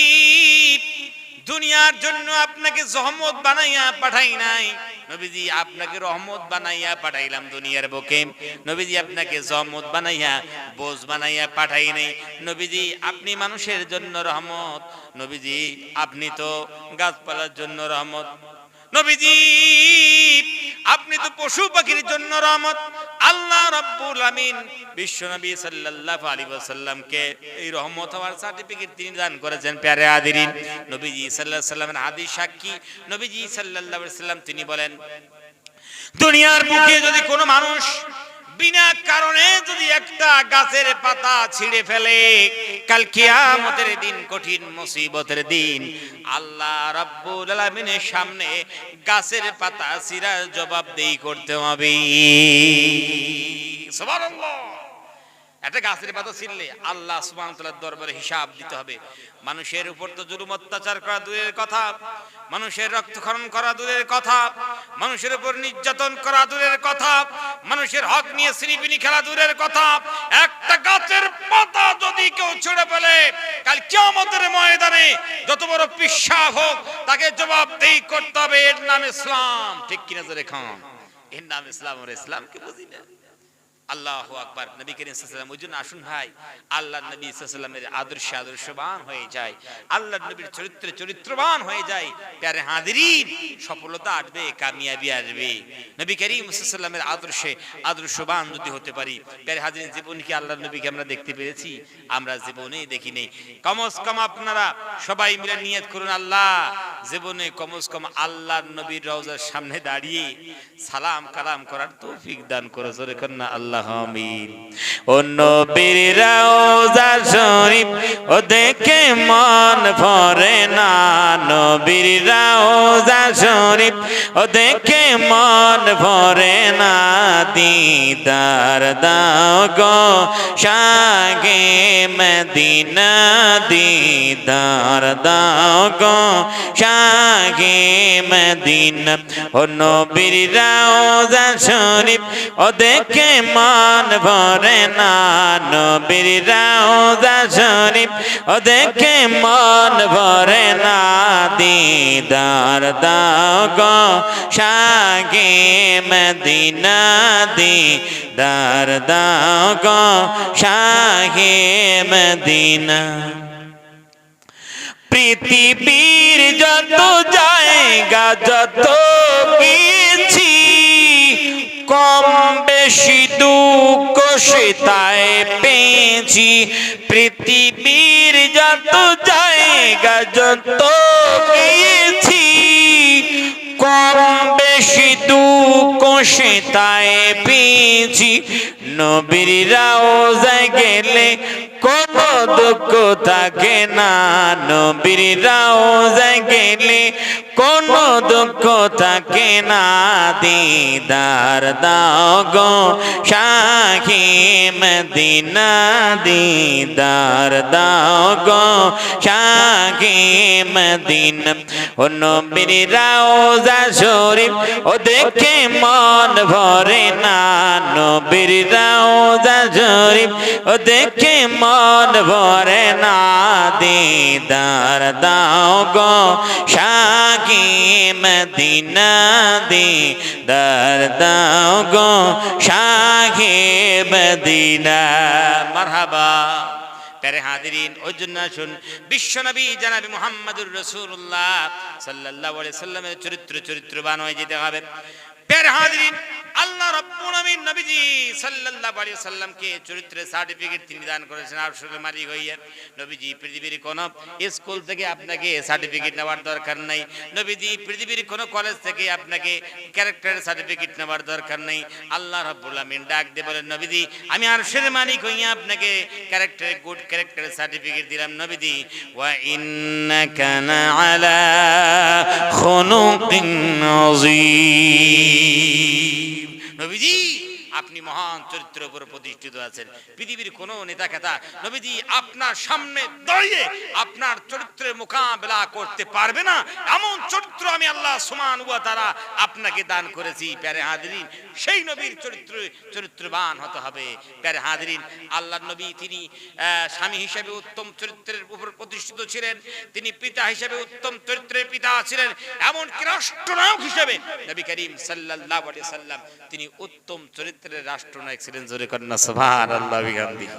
দুনিয়ার জন্য আপনাকে রহমত বানাইয়া পাঠাই নাই, নবীজি আপনাকে রহমত বানাইয়া পাঠাইলাম দুনিয়ার বুকে। নবীজি আপনাকে রহমত বানাইয়া বোঝ বানাইয়া পাঠাই নাই। নবীজি আপনি মানুষের জন্য রহমত, নবীজি আপনি তো গাছপালার জন্য রহমত, নবীজি আপনি তো পশু পাখির জন্য রহমত। আল্লাহ রাব্বুল আমিন বিশ্ব নবী সাল্লাল্লাহু আলাইহি ওয়াসাল্লামকে এই রহমত হওয়ার সার্টিফিকেট তিনি দান করেছেন। প্যারে হাজিরিন, নবীজি সাল্লাল্লাহু আলাইহি ওয়াসাল্লামের হাদিস সাক্ষী, নবীজি সাল্লাল্লাহু আলাইহি ওয়াসাল্লাম তিনি বলেন, দুনিয়ার বুকে যদি কোনো মানুষ বিনা কারণে যদি একটা গাছের পাতা ছিঁড়ে ফেলে, কাল কিয়ামতের দিন, কঠিন মুসিবতের দিন, আল্লাহ রাব্বুল আলামিনের সামনে গাছের পাতা ছিঁড়ার জবাবদিহি করতে হবে। সুবহানাল্লাহ। একটা গাছের পাতা ছিঁড়লে আল্লাহ সুবহানাহু ওয়া তাআলার দরবারে হিসাব দিতে হবে। মানুষের উপর তো জুলুম অত্যাচার করা দূরের কথা, মানুষের রক্তক্ষরণ করা দূরের কথা, মানুষের উপর নির্যাতন করা দূরের কথা, মানুষের হক নিয়ে সিনিবিনি খেলা দূরের কথা, একটা গাছের পাতা যদি কেউ ছিঁড়ে ফেলে, কাল কিয়ামতের ময়দানে যত বড় পিশাব হোক তাকে জবাবদিহি করতে হবে। এর নাম ইসলাম। ঠিক কিনা জোরে খান? এর নাম ইসলাম। আর ইসলামকে বুঝি না। আল্লাহু আকবার। নবী করিম সাল্লাল্লাহু আলাইহি ওয়াসাল্লাম, ওই জন্য আসুন ভাই আল্লাহর নবী সাল্লাল্লাহু আলাইহি ওয়াসাল্লামের আদর্শে আদর্শবান হয়ে যায়, আল্লাহর নবীর চরিত্রে চরিত্রবান হয়ে যায়। প্যারে হাজিরিন, সফলতা আসবে, কামিয়াবি আসবে। নবী করিম সাল্লাল্লাহু আলাইহি ওয়াসাল্লামের আদর্শে আদর্শবান যদি হতে পারি, প্যারে হাজিরিন, জীবনে কি আল্লাহর নবীকে আমরা দেখতে পেরেছি? আমরা জীবনে দেখিনি। কমস কম আপনারা সবাই মিলে নিয়ত করুন, আল্লাহ জীবনে কমস কম আল্লাহর নবীর রওজার সামনে দাঁড়িয়ে সালাম কালাম করার তৌফিক দান করো। জোরে কর না আল্লাহ আমিন। ও নবীর রওজা শরীফ ও দেখে মন ভরে না, নবীর রওজা শরীফ ও দেখে মন ভরে না, দিদার দাও গো শাহে মদিনা, দিদার দাও গো শাহে মদিনা। ও নবীর রওজা শরীফ ও দেখে মন ভরে না, নবীর রওজা শরীফ ও দেখে মন ভরে না, দিদার দাও গো শাহে মদিনা, দিদার দাও গো শাহে মদিনা। পৃথিবীর যত জায়গা যত গেছি, কম বেশি দুঃখ সেটাই পেয়েছি, পৃথিবীর যত জায়গা যত গেছি, কম বেশি দুঃখ সেটাই পেয়েছি, নবীর রওজায় গেলে কোনো দুঃখ থাকে না, নবীর রওজায় গেলে কোনো দুঃখ থাকে না, দিদার দাও গো শাহে মদিনা, দিদার দাও গো শাহে মদিনা। ও নবীর রওজা শরীফ ও দেখে মন ভরে না, নবীর রওজা শরীফ ও দেখে মন ভরে না, দিদার দাও গো শাহে মদিনা, দিদার দাও গো শাহে মদিনা। মারহাবা। প্যারে হাজিরিন, ওই জন্য আসুন বিশ্বনবী জনাবি মুহাম্মদুর রাসূলুল্লাহ সাল্লাল্লাহু আলাইহি সাল্লামের চরিত্রবান হয়ে যেতে হবে। প্যারে হাজিরিন, আল্লাহ রাব্বুল আমিন নবীজি সাল্লাল্লাহু আলাইহি সাল্লামকে চরিত্রের সার্টিফিকেট তিনি দান করেছেন আরশের মালিক হইয়া। নবীজি পৃথিবীর কোন স্কুল থেকে আপনাকে সার্টিফিকেট নেওয়ার দরকার নাই, নবীজি পৃথিবীর কোন কলেজ থেকে আপনাকে ক্যারেক্টারের সার্টিফিকেট নেওয়ার দরকার নাই। আল্লাহ রাব্বুল আমিন ডাক দিয়ে বলেন, নবীজি আমি আরশের মালিক হইয়া আপনাকে ক্যারেক্টারের গুড ক্যারেক্টারের সার্টিফিকেট দিলাম। নবীজি ওয়া ইন্নাকা আলা খুলুকিন আযীম, নবীজি আপনি মহান চরিত্রের উপর প্রতিষ্ঠিত আছেন। পৃথিবীর কোন নেতা খেতা নবীজি আপনার সামনে দাঁড়িয়ে আপনার চরিত্রের মোকাবেলা করতে পারবে না, এমন চরিত্র আমি আল্লাহ সুবহানাহু ওয়া তাআলা আপনাকে দান করেছি। প্যারে হাজিরিন, সেই নবীর চরিত্রবান হতে হবে। প্যারে হাজিরিন, আল্লাহর নবী তিনি স্বামী হিসেবে উত্তম চরিত্রের উপর প্রতিষ্ঠিত ছিলেন, তিনি পিতা হিসেবে উত্তম চরিত্রের পিতা ছিলেন, এমনকি রাষ্ট্রনায়ক হিসেবে নবী করিম সাল্লাল্লাহু আলাইহি সাল্লাম তিনি উত্তম চরিত্রের রাষ্ট্রনায়ক ছিলেন। জোরে করেন না সুবহানাল্লাহ বিহামদিহি।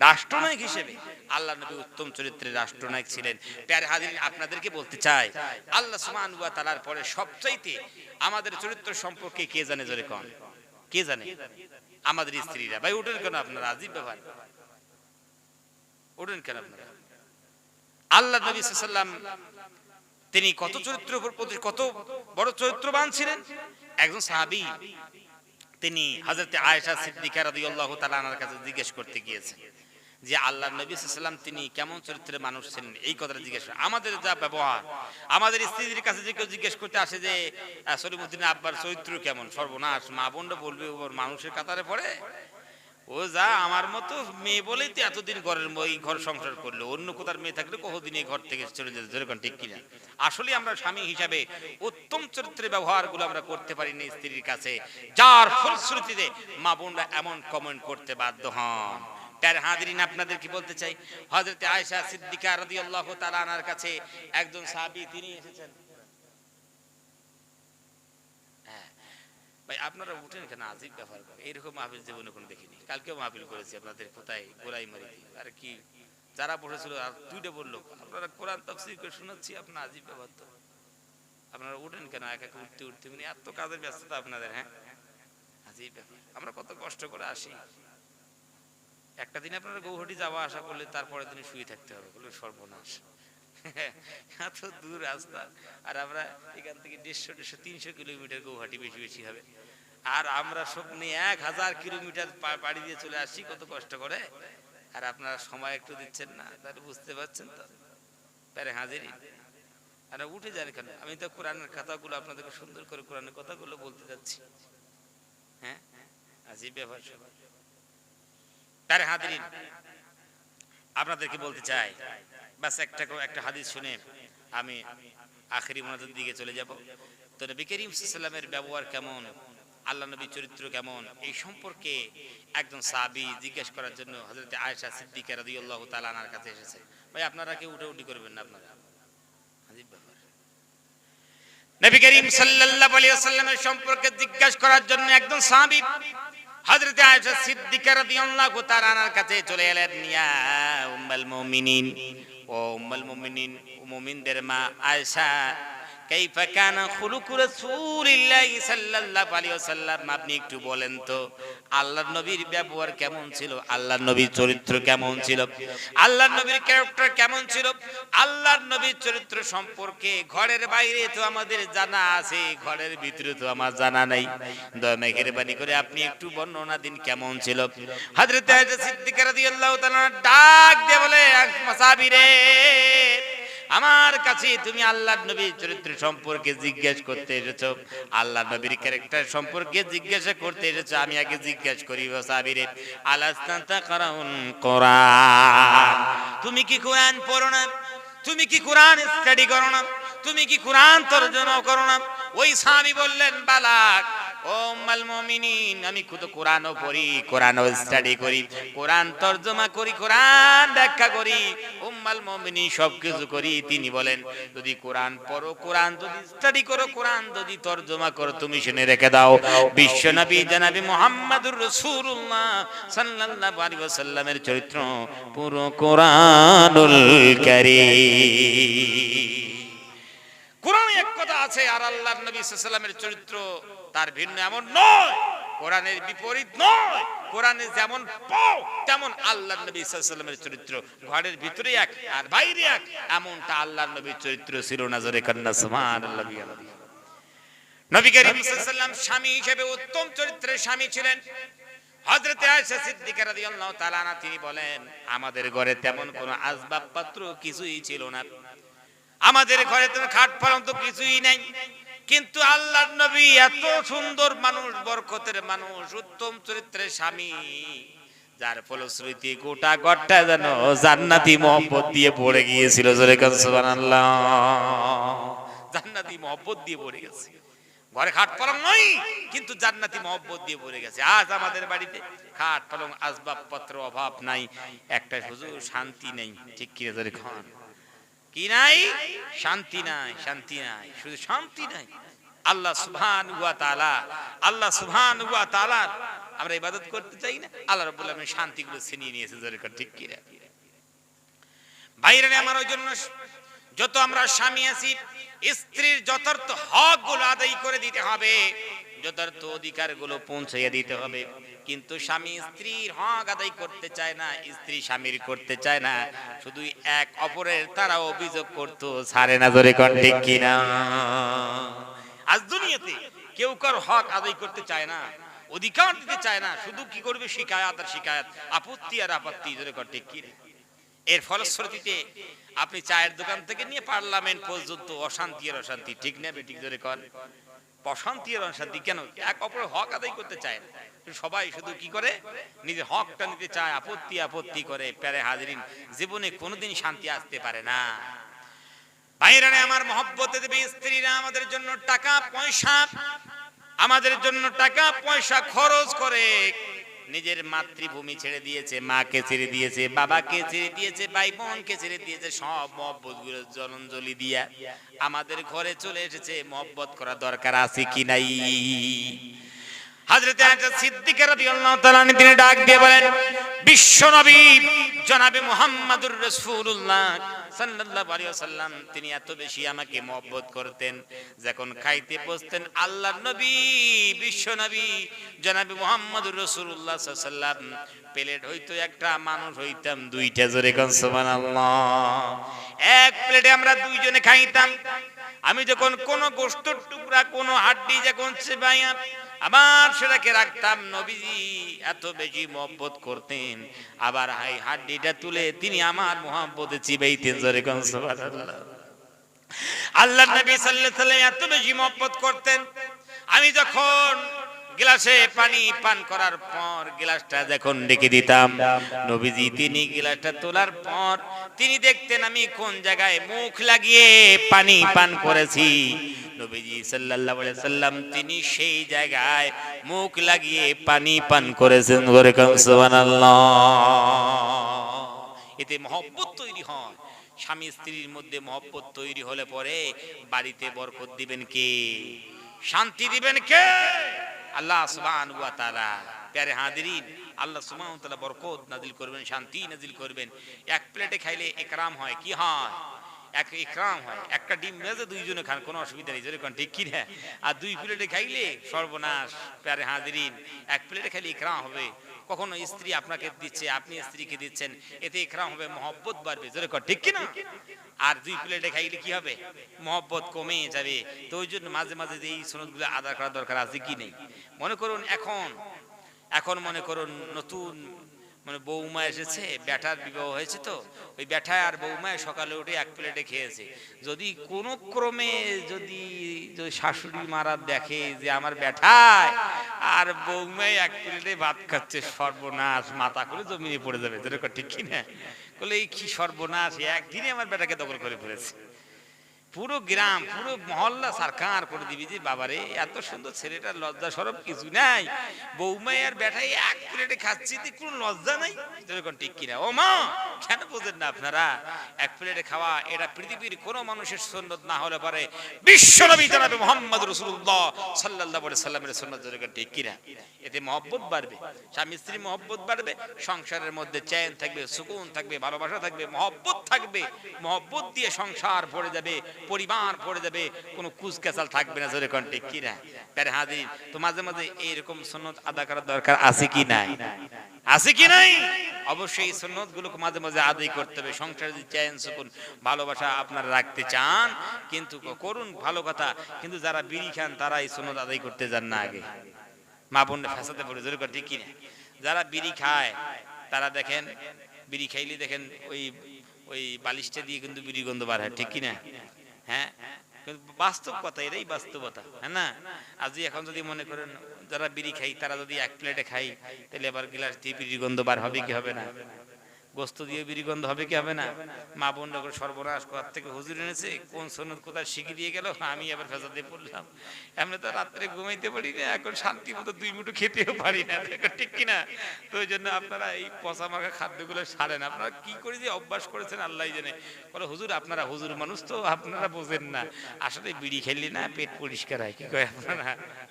রাষ্ট্রনায়ক হিসেবে আল্লাহ নবী উত্তম চরিত্রের রাষ্ট্রনায়ক ছিলেন। প্যারে হাজিরিন, আপনাদেরকে বলতে চাই আল্লাহ সুবহানাহু ওয়া তাআলার পরে সবচাইতে আমাদের চরিত্র সম্পর্কে কে জানে? জোরে কোন কে জানে? আমাদের স্ত্রীরা। ভাই উঠেন কেন আপনারা? আজীব ব্যাপার, উঠেন কেন আপনারা? আল্লাহ নবী সাল্লাল্লাহু আলাইহি সাল্লাম তিনি কত চরিত্রের উপর কত বড় চরিত্রবান ছিলেন। একজন সাহাবী তিনি হযরতে আয়েশা সিদ্দিকা রাদিয়াল্লাহু তাআলা আনহার কাছে জিজ্ঞেস করতে গিয়েছেন যে আল্লাহর নবী সাল্লাল্লাহু আলাইহি ওয়াসাল্লাম তিনি কেমন চরিত্রের মানুষ ছিলেন, এই কথাটা জিজ্ঞেস। আমাদের যা ব্যবহার, আমাদের স্ত্রীদের কাছে যে কেউ জিজ্ঞেস করতে আসে যে সলিমুদ্দিন আব্বার চরিত্র কেমন, সর্বনাশ, মা বোনরা বলবে ওর মানুষের কাতারে পড়ে, ও যা আমার মতো মেয়ে বলেই তো এতদিন ঘর সংসার করলো, অন্য কোথার মেয়ে থাকলে কতদিন এই ঘর থেকে চলে যেত, যেরকম ঠিক কিনা। আসলে আমরা স্বামী হিসাবে উত্তম চরিত্রের ব্যবহারগুলো আমরা করতে পারি না স্ত্রীর কাছে, যার ফলশ্রুতিতে মা বোনরা এমন কমেন্ট করতে বাধ্য হন। তার হাজিরিন, আপনাদের কি বলতে চাই, হযরতে আয়েশা সিদ্দিকা রাদিয়াল্লাহু তাআলা আনহার কাছে একজন সাহাবী তিনি এসেছেন। ভাই আপনারা উঠেন কেন, আজীব ব্যাপার, এইরকম মাহফিল জীবনে কোনো দেখিনি। কালকেও মাহফিল করেছি আপনাদের কোথায় গোড়াইমারিতে, আর কি যারা বসেছিল আর দুইটা বললো আপনারা কোরআন তাফসীর করে শোনাচ্ছি, আপনার আজীব ব্যাপার তো। আপনারা উঠেন কেন এক এক উঠতে উঠতে, মানে এত কাজের ব্যস্ততা আপনাদের। হ্যাঁ, আজীব ব্যাপার। আমরা কত কষ্ট করে আসি, একটা দিন আপনারা গৌহাটি যাওয়া আসা করলে তারপরের দিনে শুয়ে থাকতে হবে, বলে সর্বনাশ, এত দূর রাস্তা। আর আমরা এখান থেকে 150-300 কিলোমিটার গৌহাটি, বেশি বেশি হবে। আর আমরা স্বপ্নে 1000 কিলোমিটার পাড়ি দিয়ে চলে আসি, কত কষ্ট করে। আর আপনারা সময় একটু দিচ্ছেন না, তাহলে বুঝতে পারছেন তো প্যারে হাজিরিন। আর উঠে যান কেন, আমি তো কোরআনের কথাগুলো আপনাদেরকে সুন্দর করে কোরআনের কথাগুলো বলতে যাচ্ছি। হ্যাঁ, আজীব ব্যাপার। প্যারে হাজিরিন, আপনাদেরকে বলতে চাই, বাস একটা হাদিস শুনে আমি আখেরি মোনাজাতের দিকে চলে যাব। তো নবী করিম সাল্লাল্লাহু আলাইহি ওয়াসাল্লামের ব্যবহার কেমন, আল্লাহ নবীর চরিত্র কেমন, এই সম্পর্কে একজন সাহাবী জিজ্ঞেস করার জন্য হযরতে আয়েশা সিদ্দিকা রাদিয়াল্লাহু তাআলা আনহার কাছে এসেছে। ভাই আপনারা কেউ উঠে করবেন না, আপনারা আজীব ব্যাপার। নবী করিম সাল্লাল্লাহু আলাইহি ওয়াসাল্লামের সম্পর্কে জিজ্ঞাসা করার জন্য একজন সাহাবী হযরতে আয়েশা সিদ্দিকা রাদিয়াল্লাহু তাআলা আনহার কাছে চলে এলেন। ইয়া উম্মুল মুমিনিন, ও উম্মুল মুমিনিন, মুমিনদের মা আয়েশা, কাইফা কানা খুলুকু রাসূলিল্লাহি সাল্লাল্লাহু আলাইহি ওয়াসাল্লাম, আপনি একটু বলেন তো আল্লাহর নবীর ব্যবহার কেমন ছিল, আল্লাহর নবীর চরিত্র কেমন ছিল, আল্লাহর নবীর ক্যারেক্টার কেমন ছিল। আল্লাহর নবীর চরিত্র সম্পর্কে ঘরের বাইরে তো আমাদের জানা আছে, ঘরের ভিতরে তো আমার জানা নাই। দয়া মেহেরবানি করে আপনি একটু বর্ণনা দিন কেমন ছিল। হযরত আয়েশা সিদ্দিকা রাদিয়াল্লাহু তাআলা ডাক দিয়ে বলে, সাহাবীরে, আমার কাছে তুমি আল্লাহর নবীর চরিত্র সম্পর্কে জিজ্ঞেস করতে এসেছো, আল্লাহর নবীর ক্যারেক্টার সম্পর্কে জিজ্ঞাসা করতে এসেছো। আমি আগে জিজ্ঞেস করি, সাহাবীরে, আলাস্তান্তা কারাউন কোরআন, তুমি কি কোরআন পড়ো না, তুমি কি কোরআন স্টাডি করো না, তুমি কি কোরআন তরজমা করো না? ওই সাহাবী বললেন, বালাক ও উম্মুল মুমিনিন, আমি তো কোরআনও পড়ি, কোরআনও স্টাডি করি, কোরআন তরজমা করি, কোরআন ব্যাখ্যা করি, উম্মুল মুমিনিন সবকিছু করি। তিনি বলেন, যদি কোরআন পড়ো, কোরআন যদি স্টাডি করো, কোরআন যদি তরজমা করো, তুমি শুনে রেখে দাও, বিশ্বনবী জনাবি মুহাম্মদুর রাসূলুল্লাহ সাল্লাল্লাহু আলাইহি ওয়াসাল্লামের চরিত্র পুরো কোরআনুল কারীম। কোরআনে এক কথা আছে, আর আল্লাহর নবী সাল্লাল্লাহু আলাইহি ওয়াসাল্লামের চরিত্র তার ভিন্ন এমন নয়, কোরআনের বিপরীত নয়। কোরআনে যেমন পাও তেমন আল্লাহর নবী সাল্লাল্লাহু আলাইহি ওয়াসাল্লামের চরিত্র, ঘরের ভিতরে এক আর বাইরে এক, এমনটা আল্লাহর নবীর চরিত্র ছিল না। জোরে কান্না সুবহানাল্লাহ। নবী করিম সাল্লাল্লাহু আলাইহি ওয়াসাল্লাম স্বামী হিসেবে উত্তম চরিত্রের স্বামী ছিলেন। হযরতে আয়েশা সিদ্দিকা রাদিয়াল্লাহু তাআলা আনহা তিনি বলেন, আমাদের ঘরে তেমন কোনো আসবাবপত্র কিছুই ছিল না, আমাদের ঘরে তেমন খাট পালং তো কিছুই নাই, কিন্তু আল্লাহর নবী এত সুন্দর মানুষ, বরকতের মানুষ, উত্তম চরিত্রের স্বামী, যার ফলশ্রুতি গোটা ঘরটা যেন জান্নাতি মহব্বত দিয়ে ভরে গিয়েছিল। জোরে কান সুবহানাল্লাহ। জান্নাতি মহব্বত দিয়ে ভরে গেছে, ঘরে খাট পালং নয় কিন্তু জান্নাতি মহব্বত দিয়ে ভরে গেছে। আজ আমাদের বাড়িতে খাট পালং আসবাবপত্র অভাব নাই, একটা শুধু শান্তি নেই। ঠিক কি জোরে খান, কি নাই? শান্তি নাই, শান্তি নাই, শুধু শান্তি নাই। আল্লাহ সুবহানাহু ওয়া তাআলা, আল্লাহ সুবহানাহু ওয়া তাআলা আমরা ইবাদত করতে চাই না, আল্লাহ রাব্বুল আলামিন শান্তিগুলো ছিনিয়ে নিয়েছে। জোরে কর ঠিক কি রে ভাইরা? আমার ওই জন্য যত আমরা স্বামী আছি, স্ত্রীর যথার্থ হকগুলো আদায় করে দিতে হবে, যথার্থ অধিকারগুলো পৌঁছাইয়া দিতে হবে। কিন্তু স্বামী স্ত্রীর হক আদায় করতে চায় না, স্ত্রী স্বামীর করতে চায় না, শুধু এক অপরের তারা অভিযোগ করতো ছাড়ে না। জোরে কোন ঠিক কিনা? আজ দুনিয়াতে কেউ কার হক আদায় করতে চায় না, অধিকার দিতে চায় না, শুধু কি করবে শিকায়াত আর শিকায়াত, আপত্তি আর আপত্তি, জোরে কর ঠিক কি? এর ফলশ্রুতিতে আপনি চায়ের দোকান থেকে নিয়ে পার্লামেন্ট পর্যন্ত অশান্তি আর অশান্তি, ঠিক না বেঠিক জোরে কর? অশান্তি আর অশান্তি কেন? এক অপরের হক আদায় করতে চায় না, সবাই শুধু কি করে নিজের হকটা নিতে চায়, আপত্তি আপত্তি করে। প্যারে হাজিরিন, জীবনে কোনোদিন শান্তি আসতে পারে না। ভাইরানে আমার, মহব্বতে দেবে স্ত্রীরা আমাদের জন্য টাকা পয়সা, আমাদের জন্য টাকা পয়সা খরচ করে, নিজের মাতৃভূমি ছেড়ে দিয়েছে, মাকে ছেড়ে দিয়েছে, বাবাকে ছেড়ে দিয়েছে, ভাই বোনকে ছেড়ে দিয়েছে, সব মহব্বত গুলো জলাঞ্জলি দিয়া আমাদের ঘরে চলে এসেছে। মহব্বত করা দরকার আছে কি নাই? হযরত আয়েশা সিদ্দিকা রাদিয়াল্লাহু তাআলা তিনি ডাক দিয়ে বলেন, বিশ্ব নবী জনাবে মুহাম্মদুর রাসূলুল্লাহ সাল্লাল্লাহু আলাইহি ওয়াসাল্লাম তিনি এত বেশি আমাকে মহব্বত করতেন, যখন খাইতে বসতেন আল্লাহর নবী বিশ্ব নবী জনাবে মুহাম্মদুর রাসূলুল্লাহ সাল্লাল্লাহু আলাইহি ওয়াসাল্লাম প্লেট হইতো একটা, মানুষ হইতাম দুইটা, জোরে কোন সুবহানাল্লাহ। এক প্লেটে আমরা দুইজনে খাইতাম। আমি যখন কোন গোশতের টুকরা, কোন হাড্ডি যখন চিবাইয়া আবার সেটাকে রাখতাম, নবীজি এত বেশি মহব্বত করতেন, আবার হাই হাড্ডিটা তুলে তিনি আমার মহব্বতে চিবাইতেন, জোরে কোন সুবহানাল্লাহ। আল্লাহর নবী সাল্লাল্লাহু আলাইহি ওয়াসাল্লাম এত বেশি মহব্বত করতেন, আমি যখন গ্লাসে পানি পান করার পর গ্লাসটা যখন রেখে দিতাম, নবীজি তিনি গ্লাসটা তোলার পর তিনি দেখতেন আমি কোন জায়গায় মুখ লাগিয়ে পানি পান করেছি। নবীজি সাল্লাল্লাহু আলাইহি ওয়াসাল্লাম তিনি সেই জায়গায় মুখ লাগিয়ে পানি পান করেছেন, বলে সুবহানাল্লাহ। এতে মহব্বত তৈরি হয়। স্বামী স্ত্রীর মধ্যে মহব্বত তৈরি হলে পরে বাড়িতে বরকত দিবেন কে? শান্তি দিবেন কে? আল্লাহ সুবহানাহু ওয়া তাআলা। প্যারে হাজিরিন, আল্লাহ সুবহানাহু ওয়া তাআলা বরকত নাজিল করবেন, শান্তি নাজিল করবেন। এক প্লেটে খাইলে ইকরাম হয়, কি হয়? এক ইকরাম হয়। একটা ডিম মেজে দুইজনে খান, কোনো অসুবিধা নেই, যেরকম ঠিক কি না? আর দুই প্লেটে খাইলে সর্বনাশ। প্যারে হাজিরিন, এক প্লেটে খাইলে ইকরাম হবে। কখনো স্ত্রী আপনাকে দিচ্ছে, আপনি স্ত্রীকে দিচ্ছেন, এতে ইকরাম হবে, মহব্বত বাড়বে, যেরকম ঠিক কি না? আর দুই প্লেটে খাইলে কি হবে? মহব্বত কমে যাবে। তো ওই জন্য মাঝে মাঝে এই সুন্নতগুলো আদায় করা দরকার আছে কি নেই? মনে করুন এখন মনে করুন নতুন মানে বৌমা এসেছে, ব্যাটার বিবাহ হয়েছে, তো ওই ব্যাটা আর বৌমায় সকালে উঠে এক প্লেটে খেয়েছে। যদি কোনো ক্রমে যদি শাশুড়ি মারা দেখে যে আমার ব্যাটায় আর বৌমায় এক প্লেটে ভাত খাচ্ছে, সর্বনাশ, মাথা করে জমিনে পড়ে যাবে, যেরকম ঠিক কিনা? বলে এই কি সর্বনাশ, একদিনে আমার ব্যাটাকে দখল করে ফেলেছে। পুরো গ্রাম, পুরো মহল্লা সরকার করে দিবি যে বাবারে এত সুন্দর ছেলেটার লজ্জা সরব কিছু নাই, বৌমাই আর ব্যাটাই এক প্লেটে খাচ্ছি, কোনো লজ্জা নাই, যেরকম ঠিক কিনা? ও মা, কেন বোঝেন না আপনারা? এক প্লেটে খাওয়া এটা পৃথিবীর কোনো মানুষের সুন্নত না হলে পারে বিশ্ব নবী জনাবে মুহাম্মদ রাসূলুল্লাহ সাল্লাল্লাহু আলাইহি সাল্লামের সুন্নত, যেরকম ঠিক কিনা? এতে মহব্বত বাড়বে, স্বামী স্ত্রী মহব্বত বাড়বে, সংসারের মধ্যে চ্যান থাকবে, সুকুন থাকবে, ভালোবাসা থাকবে, মহব্বত থাকবে। মহব্বত দিয়ে সংসার ভরে যাবে, পরিবার ভরে যাবে, কোনো কুচকাচাল থাকবে না, যেরকম ঠিক কিনা? প্যারে হাজির, তো মাঝে মাঝে এইরকম সুন্নত আদায় করার দরকার আছে কি নাই? আছে কি নাই? অবশ্যই এই সুন্নত গুলোকে মাঝে মাঝে আদায় করতে হবে। সংসারে যদি চ্যান সুকুন ভালোবাসা আপনারা রাখতে চান, কিন্তু করুন, ভালো কথা, কিন্তু যারা বিড়ি খান তারা এই সুন্নত আদায় করতে যান না আগে, মা বোনরা ফেসাতে পড়ে, যেরকম ঠিক কিনা? যারা বিড়ি খায় তারা দেখেন, বিড়ি খাইলে দেখেন ওই বালিশটা দিয়ে কিন্তু বিড়ি গন্ধ বার হয়, ঠিক কিনা? হ্যাঁ, বাস্তব কথা, এটাই বাস্তবতা, হ্যাঁ না? আজ এখন যদি মনে করেন যারা বিড়ি খাই তারা যদি এক প্লেটে খাই, তাহলে আবার গ্লাস দিয়ে বিড়ি গন্ধ বার হবে কি হবে না? গোস্ত দিয়ে বিড়ি গন্ধ হবে কি হবে না? মা বোনরা করে সর্বনাশ, কোথা থেকে হুজুর এনেছে, কোন সুন্নত কোথায় শিখিয়ে দিয়ে গেল, আমি আবার ফেসাতে পড়লাম। এমনি তো রাত্রে ঘুমাইতে পারি না, এখন শান্তি মতো দুই মুঠো খেতেও পারি না, ঠিক কিনা? তো ওই জন্য আপনারা এই পচা মাখা খাদ্যগুলো সারেন। আপনারা কি করে যে অভ্যাস করেছেন আল্লাহ জানে। বলে হুজুর, আপনারা হুজুর মানুষ তো, আপনারা বোঝেন না, আসলে বিড়ি খেলে না পেট পরিষ্কার হয়, কি কয় আপনারা,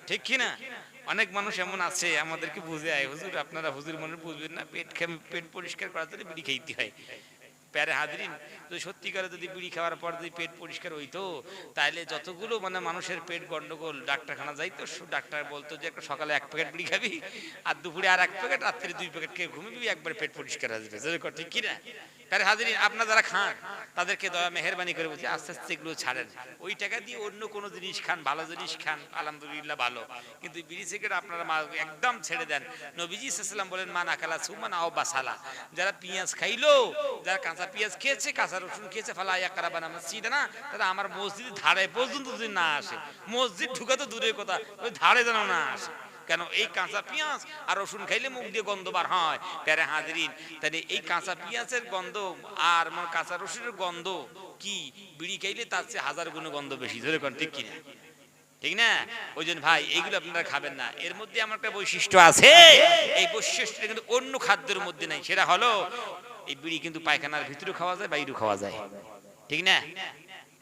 ঠিক কিনা? অনেক মানুষ এমন আছে আমাদেরকে বুঝে আয়, হুজুর আপনারা হুজুর মানুষ বুঝবেন না, পেট পরিষ্কার করার জন্য বিড়ি খাইতে হয়। প্যারে হাজরিন, তো সত্যিকারে যদি বিড়ি খাওয়ার পর যদি পেট পরিষ্কার হইতো, তাহলে যতগুলো মানে মানুষের পেট গন্ডগোল ডাক্তারখানা যাইতো, ডাক্তার বলতো যে একটা সকালে 1 প্যাকেট বিড়ি খাবি, আর দুপুরে আর 1 প্যাকেট, রাত্রে 2 প্যাকেট খেয়ে ঘুমিবি, একবারে পেট পরিষ্কার আসবে। ঠিক কি না? প্যারে হাজরিন, আপনারা যারা খান তাদেরকে দয়া মেহেরবানি করে বলছি আস্তে আস্তে এগুলো ছাড়েন। ওই টাকা দিয়ে অন্য কোনো জিনিস খান, ভালো জিনিস খান, আলহামদুলিল্লাহ ভালো, কিন্তু বিড়ি সিগারেট আপনারা একদম ছেড়ে দেন। নবীজি সাল্লাল্লাহু আলাইহি ওয়াসাল্লাম বলেন মান আকালা সুমান আও বাসালা, যারা পেঁয়াজ খাইলো, যারা কাঁচা পেঁয়াজ খেয়েছে, কাঁচা রসুন খেয়েছে, ফালা ইয়াকরাবানা মসজিদানা, তারা আমার মসজিদের ধারে পর্যন্ত যদি না আসে, মসজিদ ঢুকা তো দূরের কথা, ওই ধারে যেন না আসে। কেন? এই কাঁচা পেঁয়াজ আর রসুন খাইলে মুখ দিয়ে গন্ধ বার হয়। প্যারে হাজরিন, তাহলে এই কাঁচা পেঁয়াজের গন্ধ আর কাঁচা রসুনের গন্ধ কি বিড়ি খাইলে তার চেয়ে 1000 গুণ গন্ধ বেশি। ধরে কোন ঠিক কিনা? ঠিক না? ওই জন্য ভাই এইগুলো আপনারা খাবেন না। এর মধ্যে আমার একটা বৈশিষ্ট্য আছে, এই বৈশিষ্ট্যটা কিন্তু অন্য খাদ্যের মধ্যে নাই। সেটা হলো এই বিড়ি কিন্তু পায়খানার ভিতরে খাওয়া যায়, বাইরেও খাওয়া যায়। ঠিক না?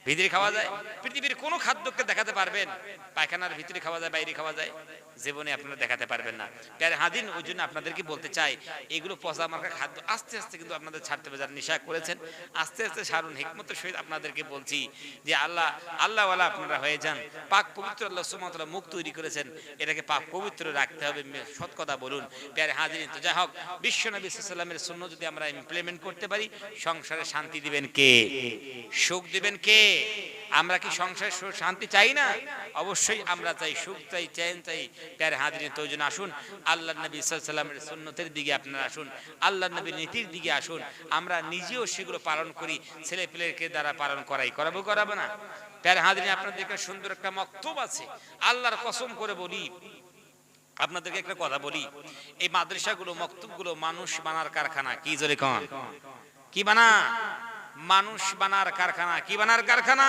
ভিতরে খাওয়া যায়। পৃথিবীর কোন খাদ্যকে দেখাতে পারবেন পায়খানার ভিতরে খাওয়া যায়, বাইরে খাওয়া যায়? জীবনে আপনারা দেখাতে পারবেন না। প্যারে হাদিন, ওই জন্য আপনাদেরকে বলতে চাই, এগুলো পচা মার্কা খাদ্য আস্তে আস্তে কিন্তু আপনাদের ছাড়তে হবে। যারা নেশা করেছেন আস্তে আস্তে সারুন। হিকমতের সহিত আপনাদেরকে বলছি যে আল্লাহওয়ালা আপনারা হয়ে যান। পাক পবিত্র আল্লাহ সুবহানাহু ওয়া তাআলা মুখ তৈরি করেছেন, এটাকে পাক পবিত্র রাখতে হবে। সৎ কথা বলুন। প্যারে হাদিন, তো যাই হোক, বিশ্ব নবী সাল্লাল্লাহু আলাইহি ওয়াসাল্লামের সুন্নাহ যদি আমরা ইমপ্লিমেন্ট করতে পারি, সংসারে শান্তি দিবেন কে? সুখ দিবেন কে? আমরা কি সংসারে শান্তি চাই না? অবশ্যই আমরা চাই, সুখ চাই, চ্যান চাই। প্যারে হাজরিন, তো জন্য আসুন আল্লাহর নবী সাল্লাল্লাহু আলাইহি ওয়াসাল্লামের সুন্নতের দিকে আপনারা আসুন, আল্লাহর নবীর নীতির দিকে আসুন। আমরা নিজেও সেগুলো পালন করি, ছেলে পেলেকে দ্বারা পালন করাবো না? প্যারে হাজরিন, আপনাদেরকে সুন্দর একটা মক্তব আছে। আল্লাহর কসম করে বলি, আপনাদেরকে একটা কথা বলি, এই মাদ্রাসাগুলো, মক্তবগুলো মানুষ বানার কারখানা। কি জোরে কন? কি বানা? মানুষ বানার কারখানা। কি বানার কারখানা?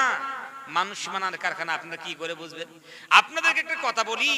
মানুষ বানার কারখানা। আপনারা কি করে বুঝবেন? আপনাদেরকে একটা কথা বলি,